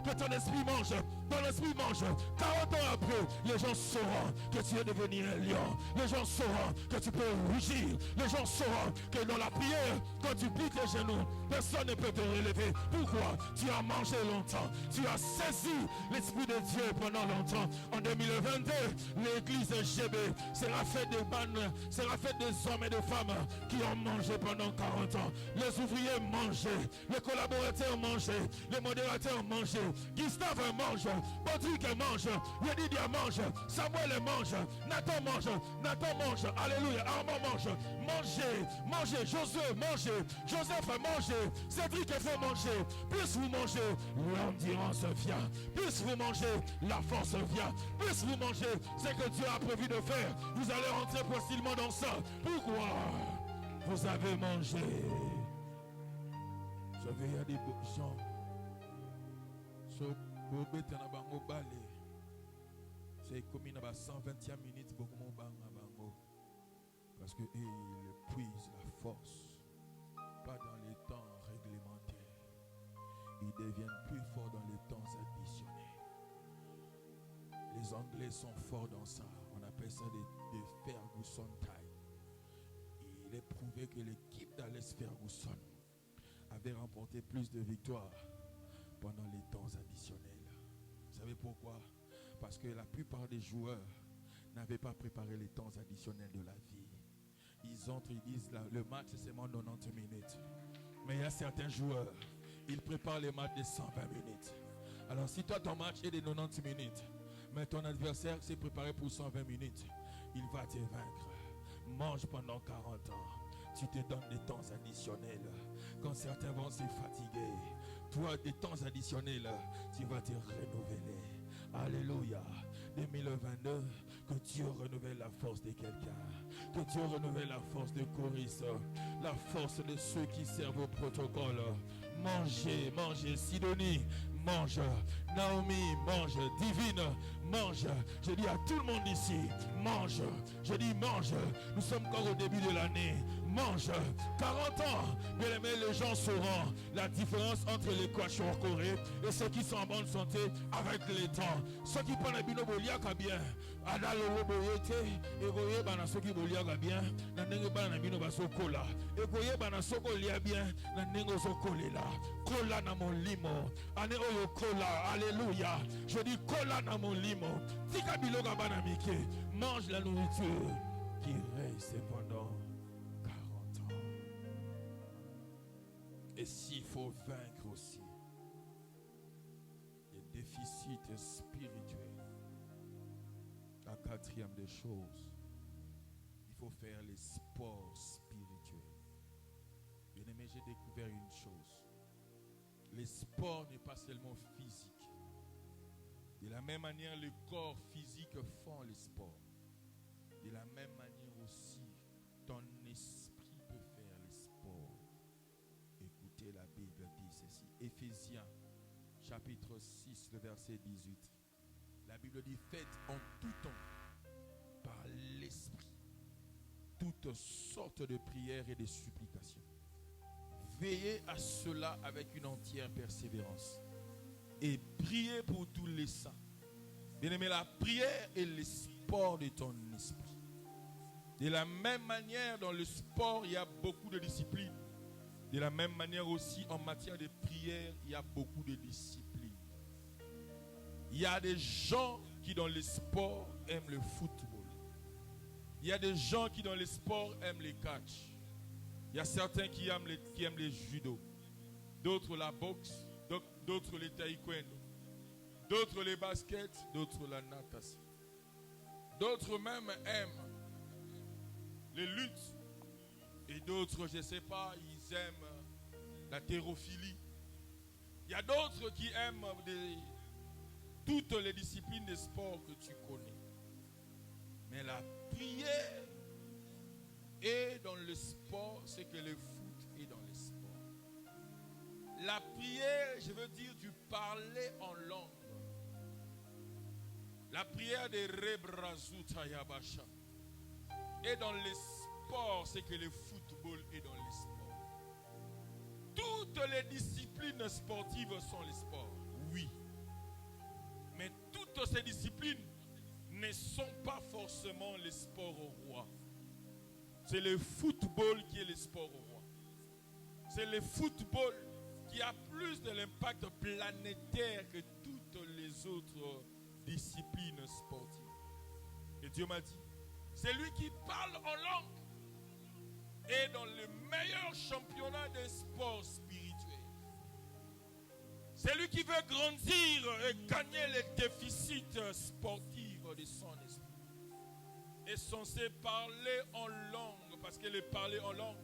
que ton esprit mange, ton esprit mange. 40 ans après, les gens sauront que tu es devenu un lion. Les gens sauront que tu peux rougir. Les gens sauront que dans la prière, quand tu plies tes genoux, personne ne peut te relever. Pourquoi? Tu as mangé longtemps. Tu as saisi l'Esprit de Dieu pendant longtemps. En 2022, l'église GB sera faite des bannes, sera faite des hommes et des femmes qui ont mangé pendant 40 ans. Les ouvriers mangeaient, les collaborateurs mangeaient, les modérateurs mangeaient, Gustave mange, Patrick mange, Yedidia mange, Samuel mange, Nathan mange, alléluia, Armand mange, mangez, Josué mangez, Joseph mangez, Cédric faut manger. Plus vous mangez, l'endurance vient. Plus vous mangez, la force vient. Plus vous mangez, c'est que Dieu a prévu de faire. Vous allez rentrer facilement dans ça. Pourquoi? Vous avez mangé. Je vais y aller des gens. C'est comme il y a 120e minute, parce qu'il puise la force, pas dans les temps réglementaires. Ils deviennent plus forts dans les temps additionnels. Les Anglais sont forts dans ça. On appelle ça des Ferguson time. Il est prouvé que l'équipe d'Alex Ferguson avait remporté plus de victoires pendant les temps additionnels. Vous savez pourquoi? Parce que la plupart des joueurs n'avaient pas préparé les temps additionnels de la vie. Ils entrent, ils disent le match c'est seulement 90 minutes. Mais il y a certains joueurs, ils préparent les matchs de 120 minutes. Alors si toi ton match est de 90 minutes, mais ton adversaire s'est préparé pour 120 minutes, il va te vaincre. Mange pendant 40 ans. Tu te donnes des temps additionnels. Quand certains vont se fatiguer, toi, des temps additionnels, tu vas te renouveler. Alléluia. 2022, que Dieu renouvelle la force de quelqu'un. Que Dieu renouvelle la force de Coris. La force de ceux qui servent au protocole. Mangez, mangez. Sidonie, mange. Naomi, mange. Divine, mange. Je dis à tout le monde ici, mange. Je dis mange. Nous sommes encore au début de l'année. Mange. 40 ans. Bien aimé, les gens sauront la différence entre l'équation en Corée et ceux qui sont en bonne santé avec les temps. Ceux qui prennent les binoboliaka bien. Ada le boyete. Egoye bana ceux qui boliaka bien. Na nenge bana binobaso kola. Egoye bana soko lia bien. Na nengo so kolela. Kola na mon limo. Ane oyo kola. Alléluia. Je dis kola na mon limo. Tika biloga bana mike. Mange la nourriture qui reste pendant 40 ans. Et s'il faut vaincre aussi les déficits spirituels, la quatrième des choses, il faut faire les sports spirituels. Bien aimé, j'ai découvert une chose. Les sports n'est pas seulement physique. De la même manière, le corps physique font les sports. De la même manière aussi, ton esprit peut faire les sports. Écoutez, la Bible dit ceci. Éphésiens, chapitre 6, le verset 18. La Bible dit, faites en tout temps, par l'esprit, toutes sortes de prières et de supplications. Veillez à cela avec une entière persévérance. Et priez pour tous les saints. Bien-aimé, la prière est le sport de ton esprit. De la même manière, dans le sport, il y a beaucoup de disciplines. De la même manière aussi, en matière de prière, il y a beaucoup de disciplines. Il y a des gens qui, dans le sport, aiment le football. Il y a des gens qui, dans le sport, aiment les catch. Il y a certains qui aiment les judo. D'autres la boxe. D'autres les taekwondo. D'autres les baskets. D'autres la natation. D'autres même aiment les luttes. Et d'autres, je ne sais pas, ils aiment la thérophilie. Il y a d'autres qui aiment toutes les disciplines de sport que tu connais. Mais la prière est dans le sport, c'est que le foot est dans le sport. La prière, je veux dire du parler en langue. La prière de Rebrazuta Yabasha est dans le sport, c'est que le football est dans le sport. Toutes les disciplines sportives sont les sports, oui. Mais toutes ces disciplines ne sont pas forcément les sports au roi. C'est le football qui est le sport au roi. C'est le football qui a plus de l'impact planétaire que toutes les autres disciplines sportives. Et Dieu m'a dit, c'est lui qui parle en langue est dans le meilleur championnat des sports spirituels. C'est lui qui veut grandir et gagner les déficits sportifs de son esprit. Est censé parler en langue, parce que le parler en langue,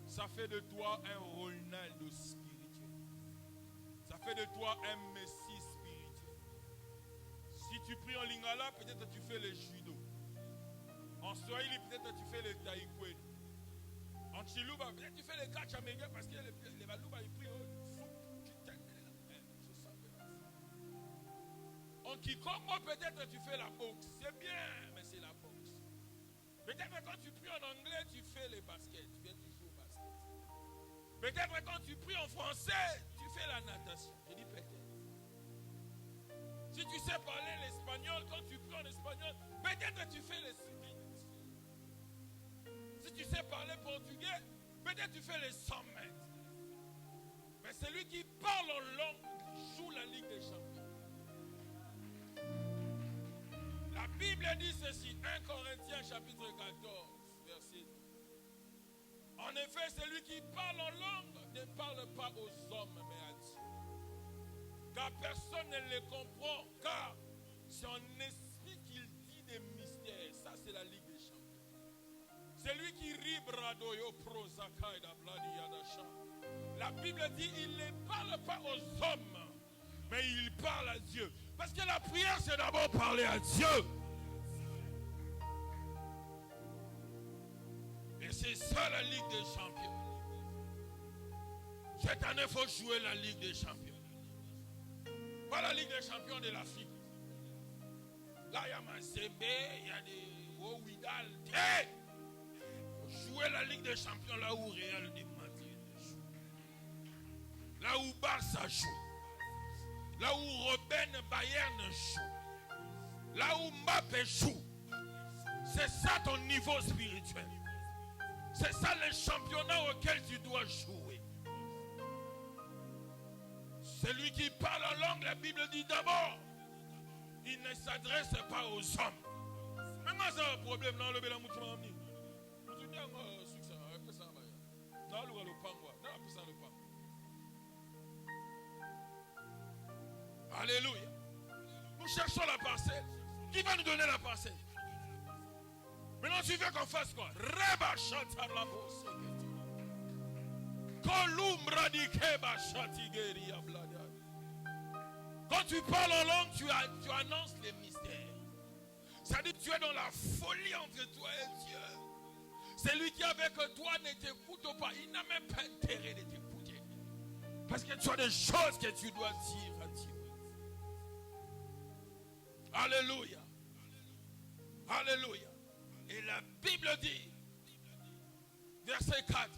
ça fait de toi un Ronaldo spirituel. Ça fait de toi un Messie spirituel. Si tu pries en lingala, peut-être tu fais le judo. En swahili, peut-être tu fais le taekwondo. En chiluba, peut-être tu fais le catch américain parce que les balouba ils prient. En Kikongo, peut-être tu fais la boxe. C'est bien, mais c'est la boxe. Peut-être quand tu pries en anglais, tu fais les baskets. Tu viens toujours au basket. Peut-être quand tu pries en français, tu fais la natation. Je dis peut-être. Si tu sais parler l'espagnol, quand tu pries en espagnol, peut-être tu fais les sprints. Si tu sais parler portugais, peut-être tu fais les 100 mètres. Mais celui qui parle en langue joue la Ligue des Champions. La Bible dit ceci, 1 Corinthiens chapitre 14, verset 2. En effet, celui qui parle en langue ne parle pas aux hommes, mais à Dieu. Car personne ne les comprend, car c'est en esprit qu'il dit des mystères. Ça, c'est la Ligue des Champions. C'est lui qui rit bradoyo prozakai da bladiyadasha. La Bible dit il ne parle pas aux hommes, mais il parle à Dieu. Parce que la prière, c'est d'abord parler à Dieu. Et c'est ça la Ligue des Champions. Cette année, il faut jouer la Ligue des Champions. Pas la Ligue des Champions de l'Afrique. Là, il y a Mazembe, il y a des Wowidal. Il faut jouer la Ligue des Champions là où Real de Madrid joue. Là où Barça joue. Là où Robben Bayern joue. Là où Mbappé joue. C'est ça ton niveau spirituel. C'est ça le championnat auquel tu dois jouer. Celui qui parle en langue, la Bible dit d'abord, il ne s'adresse pas aux hommes. Maintenant, c'est un problème. Non, le béla moutima amni. Tu dis un succès. Que ça va. Non, le pangwa. Non, que ça le pang. Alléluia. Nous cherchons la parcelle. Qui va nous donner la parcelle? Maintenant, tu veux qu'on fasse quoi? Reba shatar la bosse. Kolumbra di keba shatigeri ablada. Quand tu parles en langue, tu annonces les mystères. C'est-à-dire que tu es dans la folie entre toi et Dieu. Celui qui est avec toi ne t'écoute pas. Il n'a même pas intérêt de t'écouter. Parce que tu as des choses que tu dois dire à Dieu. Alléluia. Alléluia. Et la Bible dit, verset 4,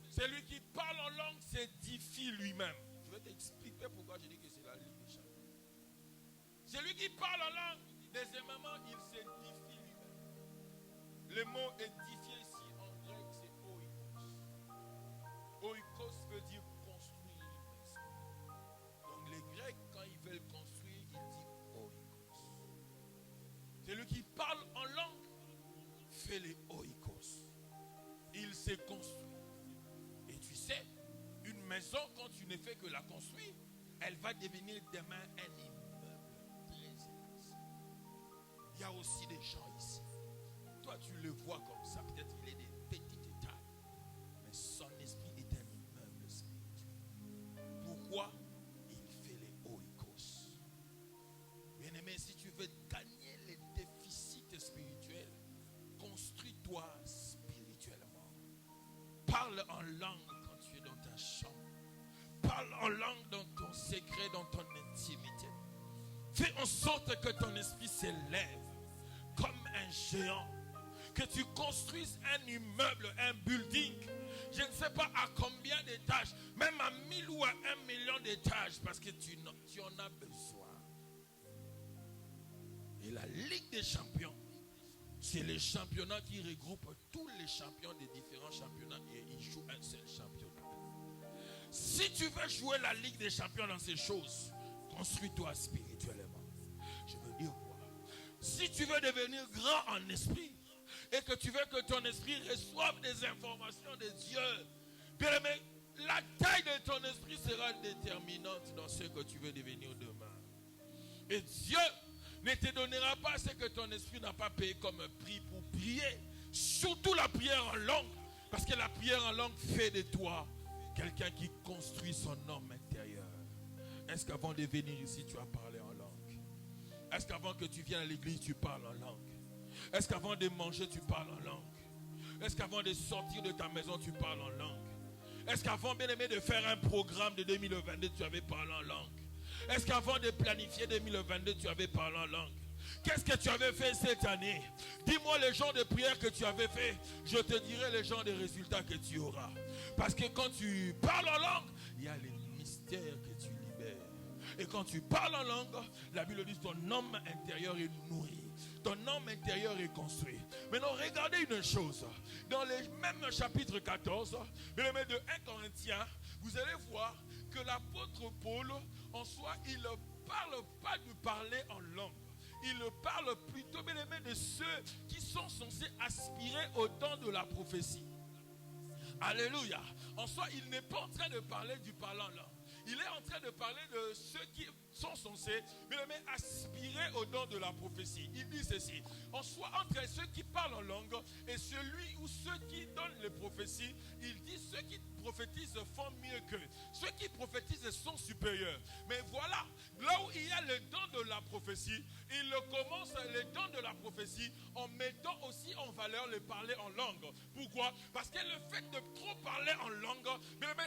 celui qui parle en langue s'édifie lui-même. Je vais t'expliquer pourquoi je dis que c'est la Ligue des Champions. Celui qui parle en langue, deuxièmement, il s'édifie lui-même. Le mot édifier ici en grec, c'est oikos. Oikos veut dire construire une maison. Donc les Grecs, quand ils veulent construire, ils disent oikos. Celui qui parle en langue fait les oikos. Il s'est construit. Et tu sais, une maison, quand tu ne fais que la construire, elle va devenir demain un immeuble très élevé. Il y a aussi des gens ici. Toi, tu le vois comme ça. Peut-être qu'il est des petites tailles. Mais son esprit est un immeuble spirituel. Pourquoi? Il fait les oikos. Bien-aimé, si tu veux gagner les déficits spirituels, construis-toi spirituellement. Parle en langue quand tu es dans ta chambre. Parle en langue dans ton secret, dans ton intimité. Fais en sorte que ton esprit s'élève comme un géant. Que tu construises un immeuble, un building. Je ne sais pas à combien d'étages, même à 1000 ou à 1 million d'étages, parce que tu en as besoin. Et la Ligue des Champions, c'est le championnat qui regroupe tous les champions des différents championnats et ils jouent un seul championnat. Si tu veux jouer la Ligue des Champions dans ces choses, construis-toi spirituellement. Je veux dire quoi? Si tu veux devenir grand en esprit et que tu veux que ton esprit reçoive des informations de Dieu, bien aimé, la taille de ton esprit sera déterminante dans ce que tu veux devenir demain. Et Dieu ne te donnera pas ce que ton esprit n'a pas payé comme prix pour prier. Surtout la prière en langue. Parce que la prière en langue fait de toi quelqu'un qui construit son homme intérieur. Est-ce qu'avant de venir ici, tu as parlé en langue? Est-ce qu'avant que tu viennes à l'église, tu parles en langue? Est-ce qu'avant de manger, tu parles en langue? Est-ce qu'avant de sortir de ta maison, tu parles en langue? Est-ce qu'avant, bien aimé, de faire un programme de 2022, tu avais parlé en langue? Est-ce qu'avant de planifier 2022, tu avais parlé en langue? Qu'est-ce que tu avais fait cette année? Dis-moi les genres de prières que tu avais fait. Je te dirai les genres de résultats que tu auras. Parce que quand tu parles en langue, il y a les mystères que tu libères. Et quand tu parles en langue, la Bible dit ton homme intérieur est nourri. Ton homme intérieur est construit. Maintenant, regardez une chose. Dans le même chapitre 14, mais le de 1 Corinthiens, vous allez voir que l'apôtre Paul, en soi, il ne parle pas de parler en langue. Il parle plutôt, bien aimé, de ceux qui sont censés aspirer au don de la prophétie. Alléluia. En soi, il n'est pas en train de parler du parlant là. Il est en train de parler de ceux qui sont censés, bien aimé, aspirer au don de la prophétie. Il dit ceci. En soi, entre ceux qui parlent en langue et celui ou ceux qui donnent les prophéties, il dit ceux qui prophétisent font mieux qu'eux. Ceux qui prophétisent sont supérieurs. Mais voilà, là où il y a le don de la prophétie, il commence le don de la prophétie en mettant aussi en valeur le parler en langue. Pourquoi? Parce que le fait de trop parler en langue,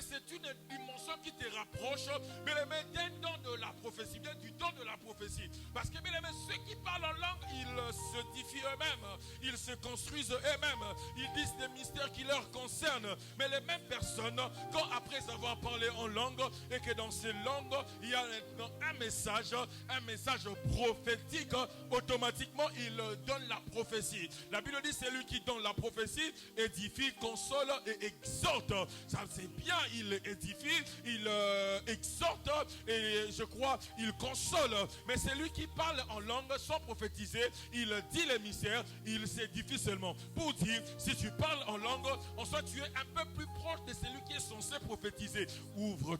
c'est une dimension qui te rapproche d'un don de la prophétie, bien du don de la prophétie. Parce que ceux qui parlent en langue, ils s'édifient eux-mêmes, ils se construisent eux-mêmes, ils disent des mystères qui leur concernent. Mais les mêmes personnes, quand après avoir parlé en langue, et que dans ces langues, il y a maintenant un message prophétique, automatiquement, il donne la prophétie. La Bible dit, c'est lui qui donne la prophétie, édifie, console et exhorte. Ça c'est bien, il édifie, il exhorte et je crois, il console. Mais c'est lui qui parle en langue sans prophétiser, il dit les mystères, il s'édifie seulement. Pour dire, si tu parles en langue, en soi tu es un peu plus proche de celui qui est censé prophétiser. Ouvre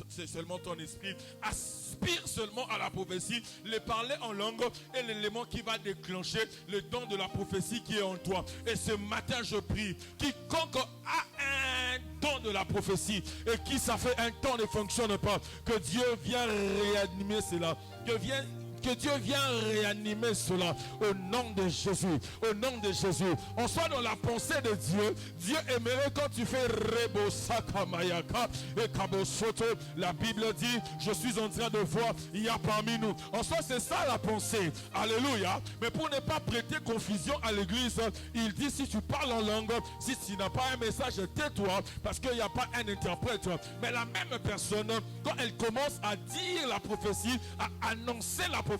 c'est seulement ton esprit, aspire seulement à la prophétie, le parler en langue est l'élément qui va déclencher le don de la prophétie qui est en toi. Et ce matin je prie, quiconque a un don de la prophétie et qui ça fait un temps ne fonctionne pas, que Dieu vienne réanimer cela, que Dieu vienne réanimer cela au nom de Jésus. Au nom de Jésus. On soit dans la pensée de Dieu. Dieu aimerait quand tu fais Rebo Sakamayaka et Kabosoto. La Bible dit, je suis en train de voir, il y a parmi nous. En soi, c'est ça la pensée. Alléluia. Mais pour ne pas prêter confusion à l'église, il dit, si tu parles en langue, si tu n'as pas un message, tais-toi, parce qu'il n'y a pas un interprète. Mais la même personne, quand elle commence à dire la prophétie, à annoncer la prophétie,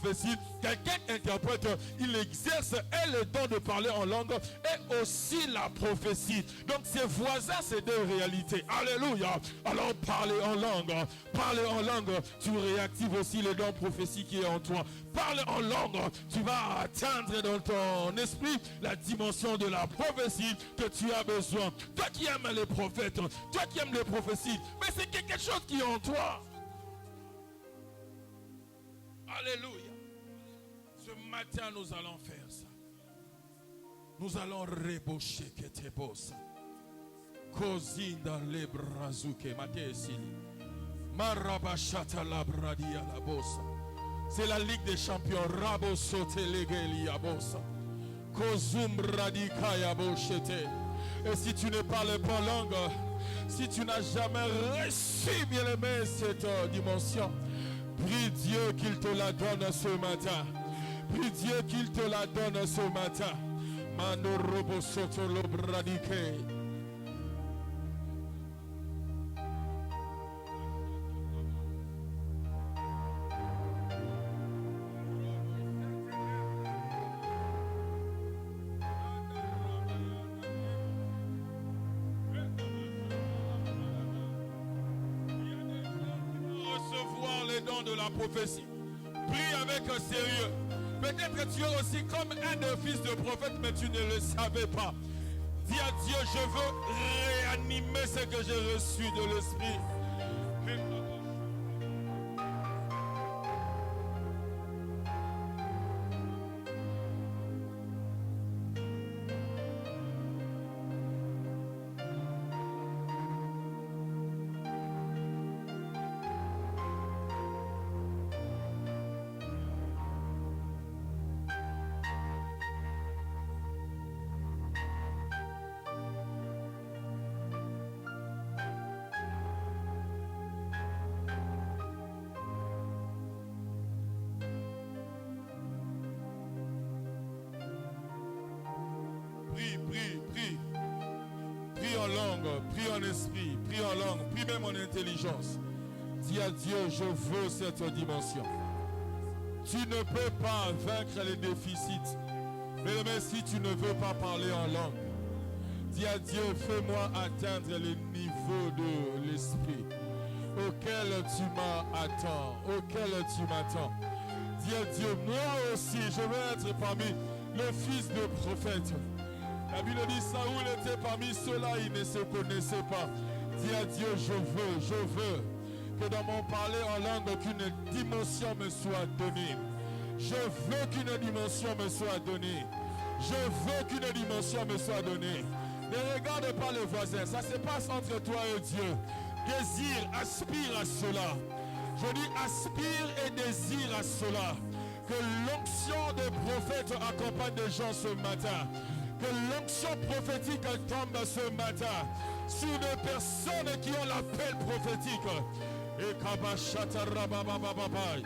quelqu'un interprète, il exerce et le don de parler en langue et aussi la prophétie. Donc c'est voisin ces deux réalités. Alléluia. Alors parler en langue, tu réactives aussi le don prophétique qui est en toi. Parle en langue, tu vas atteindre dans ton esprit la dimension de la prophétie que tu as besoin. Toi qui aimes les prophètes, toi qui aimes les prophéties, mais c'est quelque chose qui est en toi. Alléluia. Ce matin, nous allons faire ça. Nous allons rebosher que te bossa. Kozinda le brazuke matesili. Marabashata la bradia la bossa. C'est la Ligue des Champions. Rabo sote legeli ya bossa. Kozum radikaya boshete. Et si tu ne parles pas langue, si tu n'as jamais reçu, bien aimé, cette dimension, prie Dieu qu'il te la donne ce matin. Prie Dieu qu'il te la donne ce matin. Mano robo soto lo bradike. Recevoir les dons de la prophétie. Prie avec sérieux. Peut-être que tu es aussi comme un des fils de prophète, mais tu ne le savais pas. Dis à Dieu, je veux réanimer ce que j'ai reçu de l'Esprit. esprit, prie en langue, prie même en intelligence. Dis à Dieu, je veux cette dimension. Tu ne peux pas vaincre les déficits. Mais même si tu ne veux pas parler en langue, dis à Dieu, fais-moi atteindre les niveaux de l'esprit auquel tu m'attends, Dis à Dieu, moi aussi, je veux être parmi les fils de prophètes. La Bible dit, Saoul était parmi ceux-là, il ne se connaissait pas. Dis à Dieu, je veux que dans mon parler en langue, qu'une dimension me soit donnée. Je veux qu'une dimension me soit donnée. Je veux qu'une dimension me soit donnée. Ne regarde pas le voisin, ça se passe entre toi et Dieu. Désire, aspire à cela. Je dis aspire et désire à cela. Que l'onction des prophètes accompagne des gens ce matin. Que l'onction prophétique tombe ce matin sur des personnes qui ont l'appel prophétique. Et kabashata rababababai.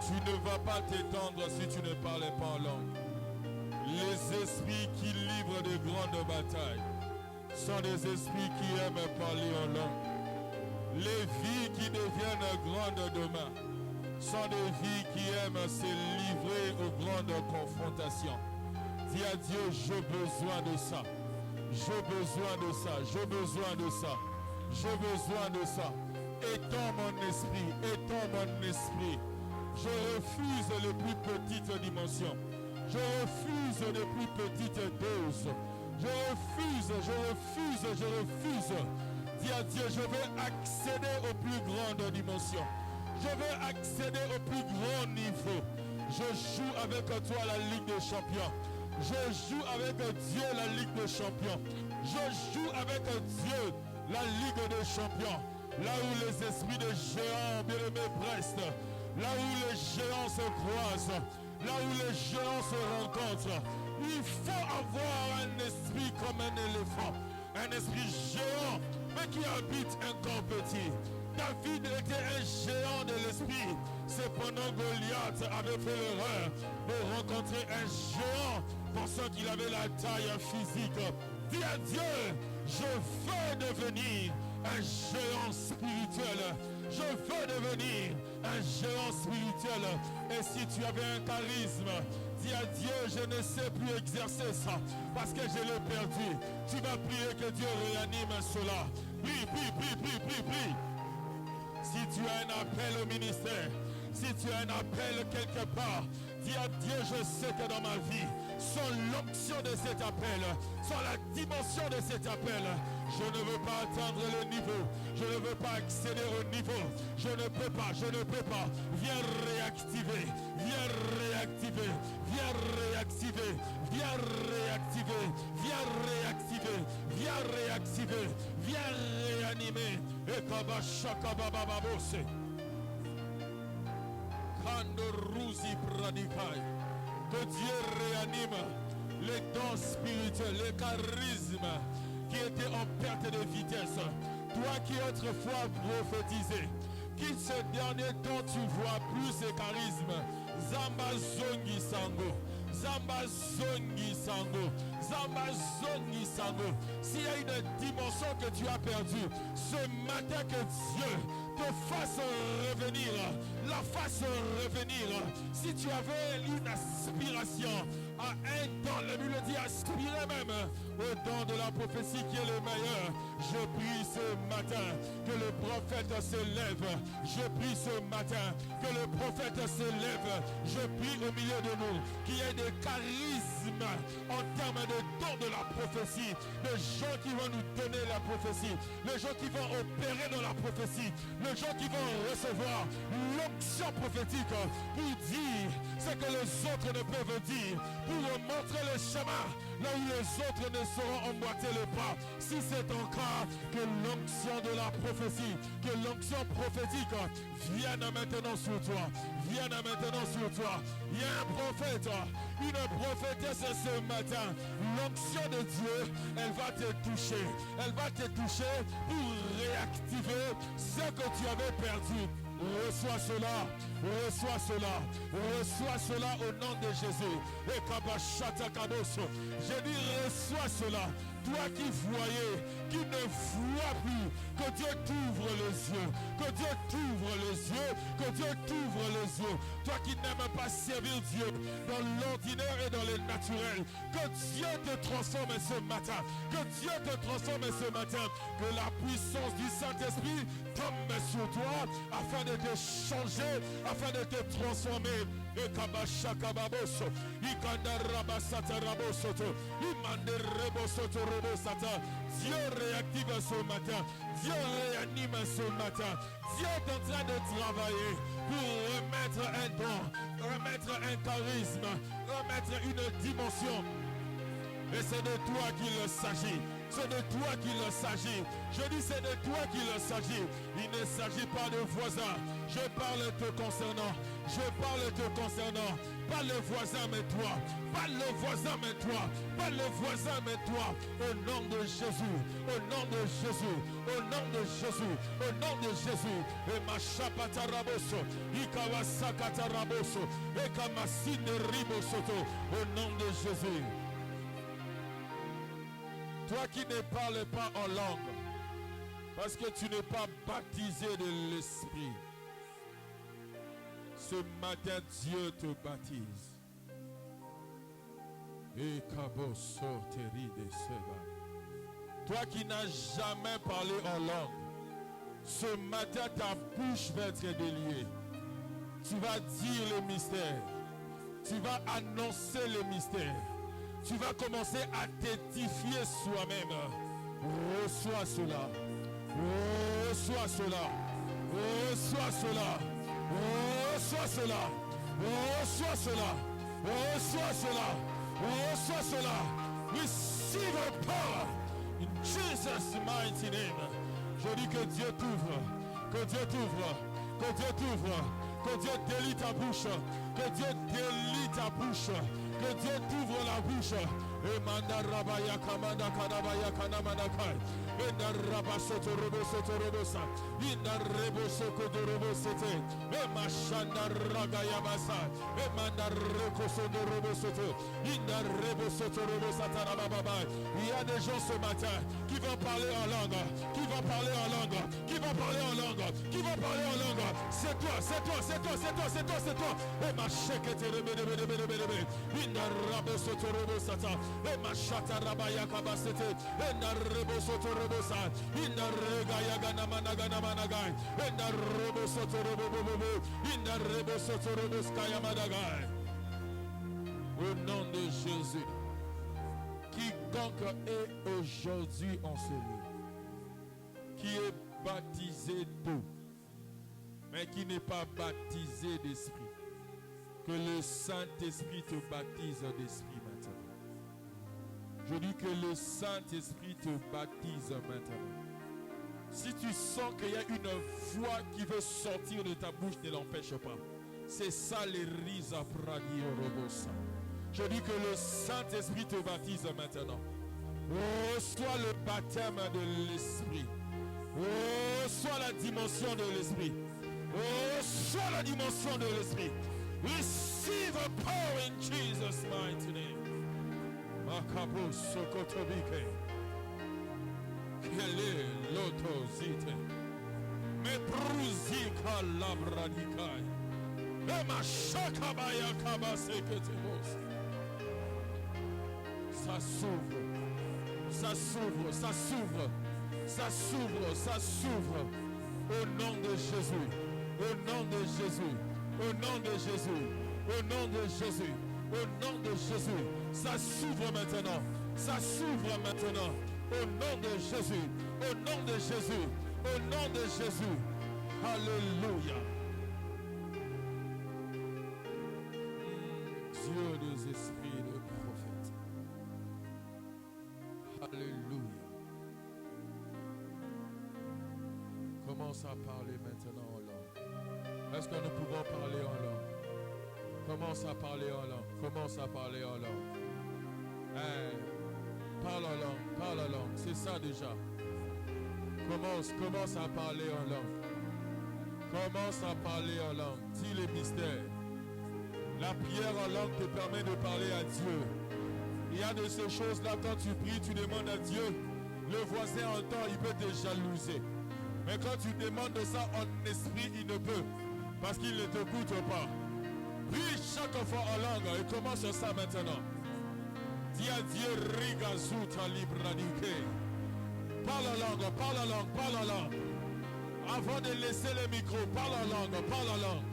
Tu ne vas pas t'étendre si tu ne parlais pas en langue. Les esprits qui livrent de grandes batailles sont des esprits qui aiment parler en langue. Les vies qui deviennent grandes demain sont des vies qui aiment se livrer aux grandes confrontations. Dis à Dieu, j'ai besoin de ça. J'ai besoin de ça. J'ai besoin de ça. J'ai besoin de ça. Étends mon esprit. Étends mon esprit. Je refuse les plus petites dimensions. Je refuse les plus petites doses. Je refuse. Dis à Dieu, je veux accéder aux plus grandes dimensions. Je veux accéder au plus grand niveau. Je joue avec toi la Ligue des Champions. Je joue avec Dieu la Ligue des Champions. Je joue avec Dieu la Ligue des Champions. Là où les esprits de géants bien-aimés prestent. Là où les géants se croisent, là où les géants se rencontrent, il faut avoir un esprit comme un éléphant, un esprit géant, mais qui habite un corps petit. David était un géant de l'esprit. Cependant, Goliath avait fait l'erreur de rencontrer un géant pensant qu'il avait la taille physique. Dis à Dieu, je veux devenir un géant spirituel. Je veux devenir un géant spirituel. Et si tu avais un charisme, dis à Dieu, je ne sais plus exercer ça parce que je l'ai perdu. Tu vas prier que Dieu réanime cela. Prie. Si tu as un appel au ministère, si tu as un appel quelque part, dis à Dieu, je sais que dans ma vie, sans l'onction de cet appel, sans la dimension de cet appel, je ne veux pas atteindre le niveau. Je ne veux pas accéder au niveau. Je ne peux pas. Viens réactiver. Viens réanimer. Et kabashaka babababose. Kandoruzi pradikai. Que Dieu réanime les dons spirituels, les charismes qui étaient en perte de vitesse. Toi qui autrefois prophétisais, quitte ce dernier dont tu vois plus ces charismes. Zamba zongi sango. S'il y a une dimension que tu as perdue, ce matin que Dieu te fasse revenir, la fasse revenir. Si tu avais une aspiration à un don, la Bible dit aspirer même au don de la prophétie qui est le meilleur. Je prie ce matin que le prophète se lève. Je prie ce matin que le prophète se lève. Je prie au milieu de nous qu'il y ait des charismes en termes de dons de la prophétie, de gens qui vont nous donner la prophétie, les gens qui vont opérer dans la prophétie, les gens qui vont recevoir l'onction prophétique pour dire ce que les autres ne peuvent dire, pour montrer le chemin là où les autres ne sauront emboîter le pas. Si c'est ton cas, que l'onction de la prophétie, que l'onction prophétique vienne maintenant sur toi. Vienne maintenant sur toi. Il y a un prophète, une prophétesse ce matin. L'onction de Dieu, elle va te toucher. Elle va te toucher pour réactiver ce que tu avais perdu. Reçois cela, reçois cela, reçois cela au nom de Jésus. Et Kabashata Kaboso, j'ai dit reçois cela. Toi qui voyais, qui ne vois plus, que Dieu t'ouvre les yeux, que Dieu t'ouvre les yeux, que Dieu t'ouvre les yeux. Toi qui n'aimes pas servir Dieu dans l'ordinaire et dans le naturel, que Dieu te transforme ce matin, que Dieu te transforme ce matin, que la puissance du Saint-Esprit tombe sur toi afin de te changer, afin de te transformer. Et Kabashaka Baboso, Ikanda Rabasata Rabosoto, Imande Rebosoto Robosata. Dieu réactive ce matin, Dieu réanime ce matin. Dieu est en train de travailler pour remettre un don, remettre un charisme, remettre une dimension. Et c'est de toi qu'il s'agit. C'est de toi qu'il s'agit. Je dis c'est de toi qu'il s'agit. Il ne s'agit pas de voisins. Je parle te concernant. Je parle te concernant. Pas le voisin mais toi. Pas le voisin mais toi. Pas le voisin mais toi. Au nom de Jésus. Au nom de Jésus. Au nom de Jésus. Au nom de Jésus. Et ma chapata raboso. Ikawasakata raboso. Et kamasine ribosoto. Au nom de Jésus. Toi qui ne parles pas en langue, parce que tu n'es pas baptisé de l'Esprit, ce matin Dieu te baptise. Et kaboso teride seva. Toi qui n'as jamais parlé en langue, ce matin ta bouche va être déliée. Tu vas dire le mystère. Tu vas annoncer le mystère. Tu vas commencer à t'édifier soi-même. Reçois cela. Reçois cela. Reçois cela. Reçois cela. Reçois cela. Reçois cela. Reçois cela. Receive a power in Jesus' mighty name. Je dis que Dieu t'ouvre. Que Dieu t'ouvre. Que Dieu t'ouvre. Que Dieu délie ta bouche. Que Dieu délie ta bouche. Que Dieu t'ouvre la bouche. Et manda rabaya kamanda kanabaya kanamanakai. Et naraba soto robo soto robosa. Inda rebo soko de robo sete. Et machanda ragaya basa. Et manda reko soto robo soto. Inda rebo soto robo satana baba. Il y a des gens ce matin qui vont parler en langue. Qui vont parler en langue. Qui vont parler en langue. Qui vont parler en langue. C'est toi, c'est toi, c'est toi, c'est toi, c'est toi, c'est toi. Et ma chèque te rebe. Inda rabo soto robo sata. Et ma chata rabaya kabasete. Et na rebo soto robo sa. Inda regaya gana managana managai. Et na rebo soto robo bobo. Inda rebo soto robo skaya managai. Au nom de Jésus. Quiconque est aujourd'hui enseveli, qui est baptisé d'eau, mais qui n'est pas baptisé d'esprit, que le Saint-Esprit te baptise d'esprit maintenant. Je dis que le Saint-Esprit te baptise maintenant. Si tu sens qu'il y a une voix qui veut sortir de ta bouche, ne l'empêche pas. C'est ça les rises à pradi robosa. Je dis que le Saint-Esprit te baptise maintenant. Reçois le baptême de l'Esprit. Reçois la dimension de l'Esprit. Reçois la dimension de l'Esprit. Receive a power in Jesus' mighty name. Makabo sokotobike. Kele lotozite. Me pruzika labradikai. Ema shakabaya kabaseketemos. Ça s'ouvre. Ça s'ouvre, ça s'ouvre. Ça s'ouvre, ça s'ouvre. Au nom de Jésus. Au nom de Jésus. Au nom de Jésus. Au nom de Jésus. Au nom de Jésus. Ça s'ouvre maintenant. Ça s'ouvre maintenant. Au nom de Jésus. Au nom de Jésus. Au nom de Jésus. Alléluia. Dieu des esprits de prophètes. Alléluia. Commence à parler maintenant en langue. Est-ce que nous pouvons parler en langue? Commence à parler en langue. Commence à parler en langue. Parle en langue. Parle en langue. C'est ça déjà. Commence à parler en langue. Commence à parler en langue. Dis les mystères. La prière en langue te permet de parler à Dieu. Il y a de ces choses-là, quand tu pries, tu demandes à Dieu. Le voisin entend, il peut te jalouser. Mais quand tu demandes ça en esprit, il ne peut. Parce qu'il ne t'écoute pas. Prie chaque fois en langue et commence ça maintenant. Dis à Dieu, Rigazuta Libradike. Parle en langue, parle en langue, parle en langue. Avant de laisser le micro, parle en langue, parle en langue.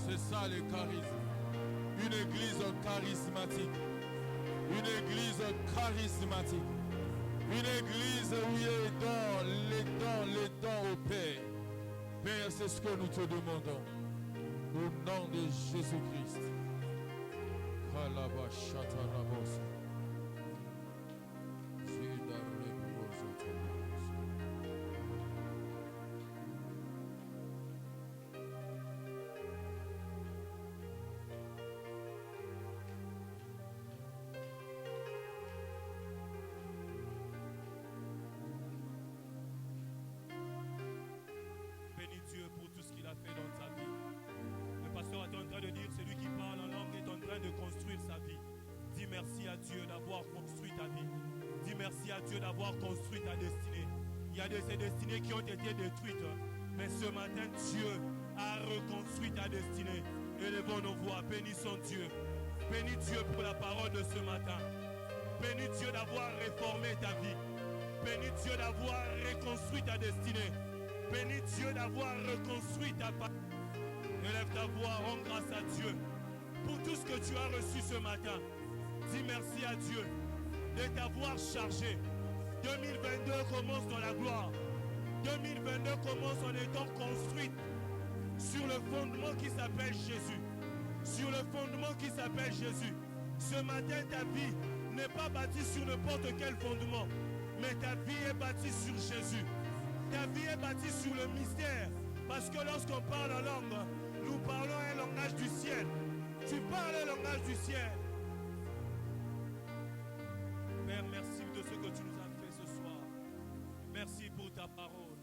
C'est ça le charisme. Une église charismatique. Une église charismatique. Une église où il est les dons au Père. Père, c'est ce que nous te demandons. Au nom de Jésus-Christ. Construit ta destinée. Il y a de ces destinées qui ont été détruites, mais ce matin Dieu a reconstruit ta destinée. Élevons nos voix, bénissons Dieu. Bénis Dieu pour la parole de ce matin. Bénis Dieu d'avoir réformé ta vie. Bénis Dieu d'avoir reconstruit ta destinée. Bénis Dieu d'avoir reconstruit ta parole. Élève ta voix, rends grâce à Dieu pour tout ce que tu as reçu ce matin. Dis merci à Dieu de t'avoir chargé. 2022 commence dans la gloire. 2022 commence en étant construite sur le fondement qui s'appelle Jésus. Sur le fondement qui s'appelle Jésus. Ce matin, ta vie n'est pas bâtie sur n'importe quel fondement, mais ta vie est bâtie sur Jésus. Ta vie est bâtie sur le mystère. Parce que lorsqu'on parle en langue, nous parlons un langage du ciel. Tu parles un langage du ciel. Père, merci de ce que tu nous as fait ce soir. Merci pour ta parole.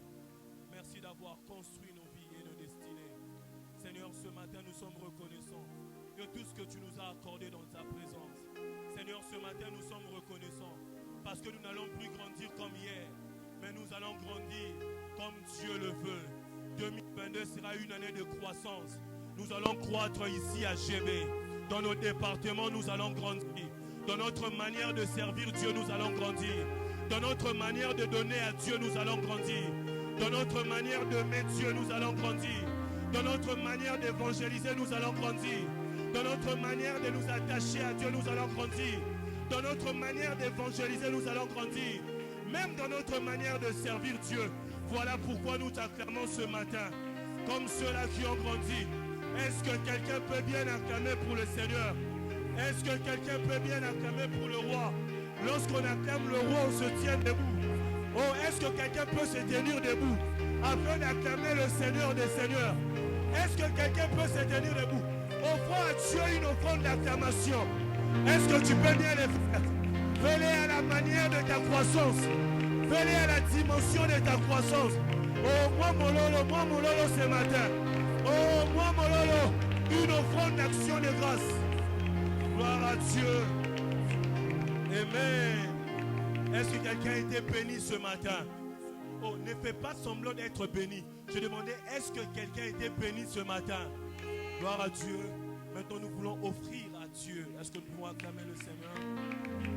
Merci d'avoir construit nos vies et nos destinées. Seigneur, ce matin, nous sommes reconnaissants de tout ce que tu nous as accordé dans ta présence. Seigneur, ce matin, nous sommes reconnaissants parce que nous n'allons plus grandir comme hier, mais nous allons grandir comme Dieu le veut. 2022 sera une année de croissance. Nous allons croître ici à GB. Dans nos départements, nous allons grandir. Dans notre manière de servir Dieu, nous allons grandir. Dans notre manière de donner à Dieu, nous allons grandir. Dans notre manière d'aimer Dieu, nous allons grandir. Dans notre manière d'évangéliser, nous allons grandir. Dans notre manière de nous attacher à Dieu, nous allons grandir. Dans notre manière d'évangéliser, nous allons grandir. Même dans notre manière de servir Dieu. Voilà pourquoi nous t'acclamons ce matin. Comme ceux-là qui ont grandi. Est-ce que quelqu'un peut bien acclamer pour le Seigneur? Est-ce que quelqu'un peut bien acclamer pour le roi? Lorsqu'on acclame le roi, on se tient debout. Oh, est-ce que quelqu'un peut se tenir debout afin d'acclamer le Seigneur des Seigneurs? Est-ce que quelqu'un peut se tenir debout? Offrons à Dieu une offrande d'acclamation. Est-ce que tu peux bien les faire? Fais-les à la manière de ta croissance. Fais-les à la dimension de ta croissance. Oh, moi Mololo ce matin. Oh, moi Mololo, une offrande d'action de grâce. Gloire à Dieu. Amen. Est-ce que quelqu'un a été béni ce matin? Oh, ne fais pas semblant d'être béni. Je demandais, est-ce que quelqu'un a été béni ce matin? Gloire à Dieu. Maintenant, nous voulons offrir à Dieu. Est-ce que nous pouvons acclamer le Seigneur?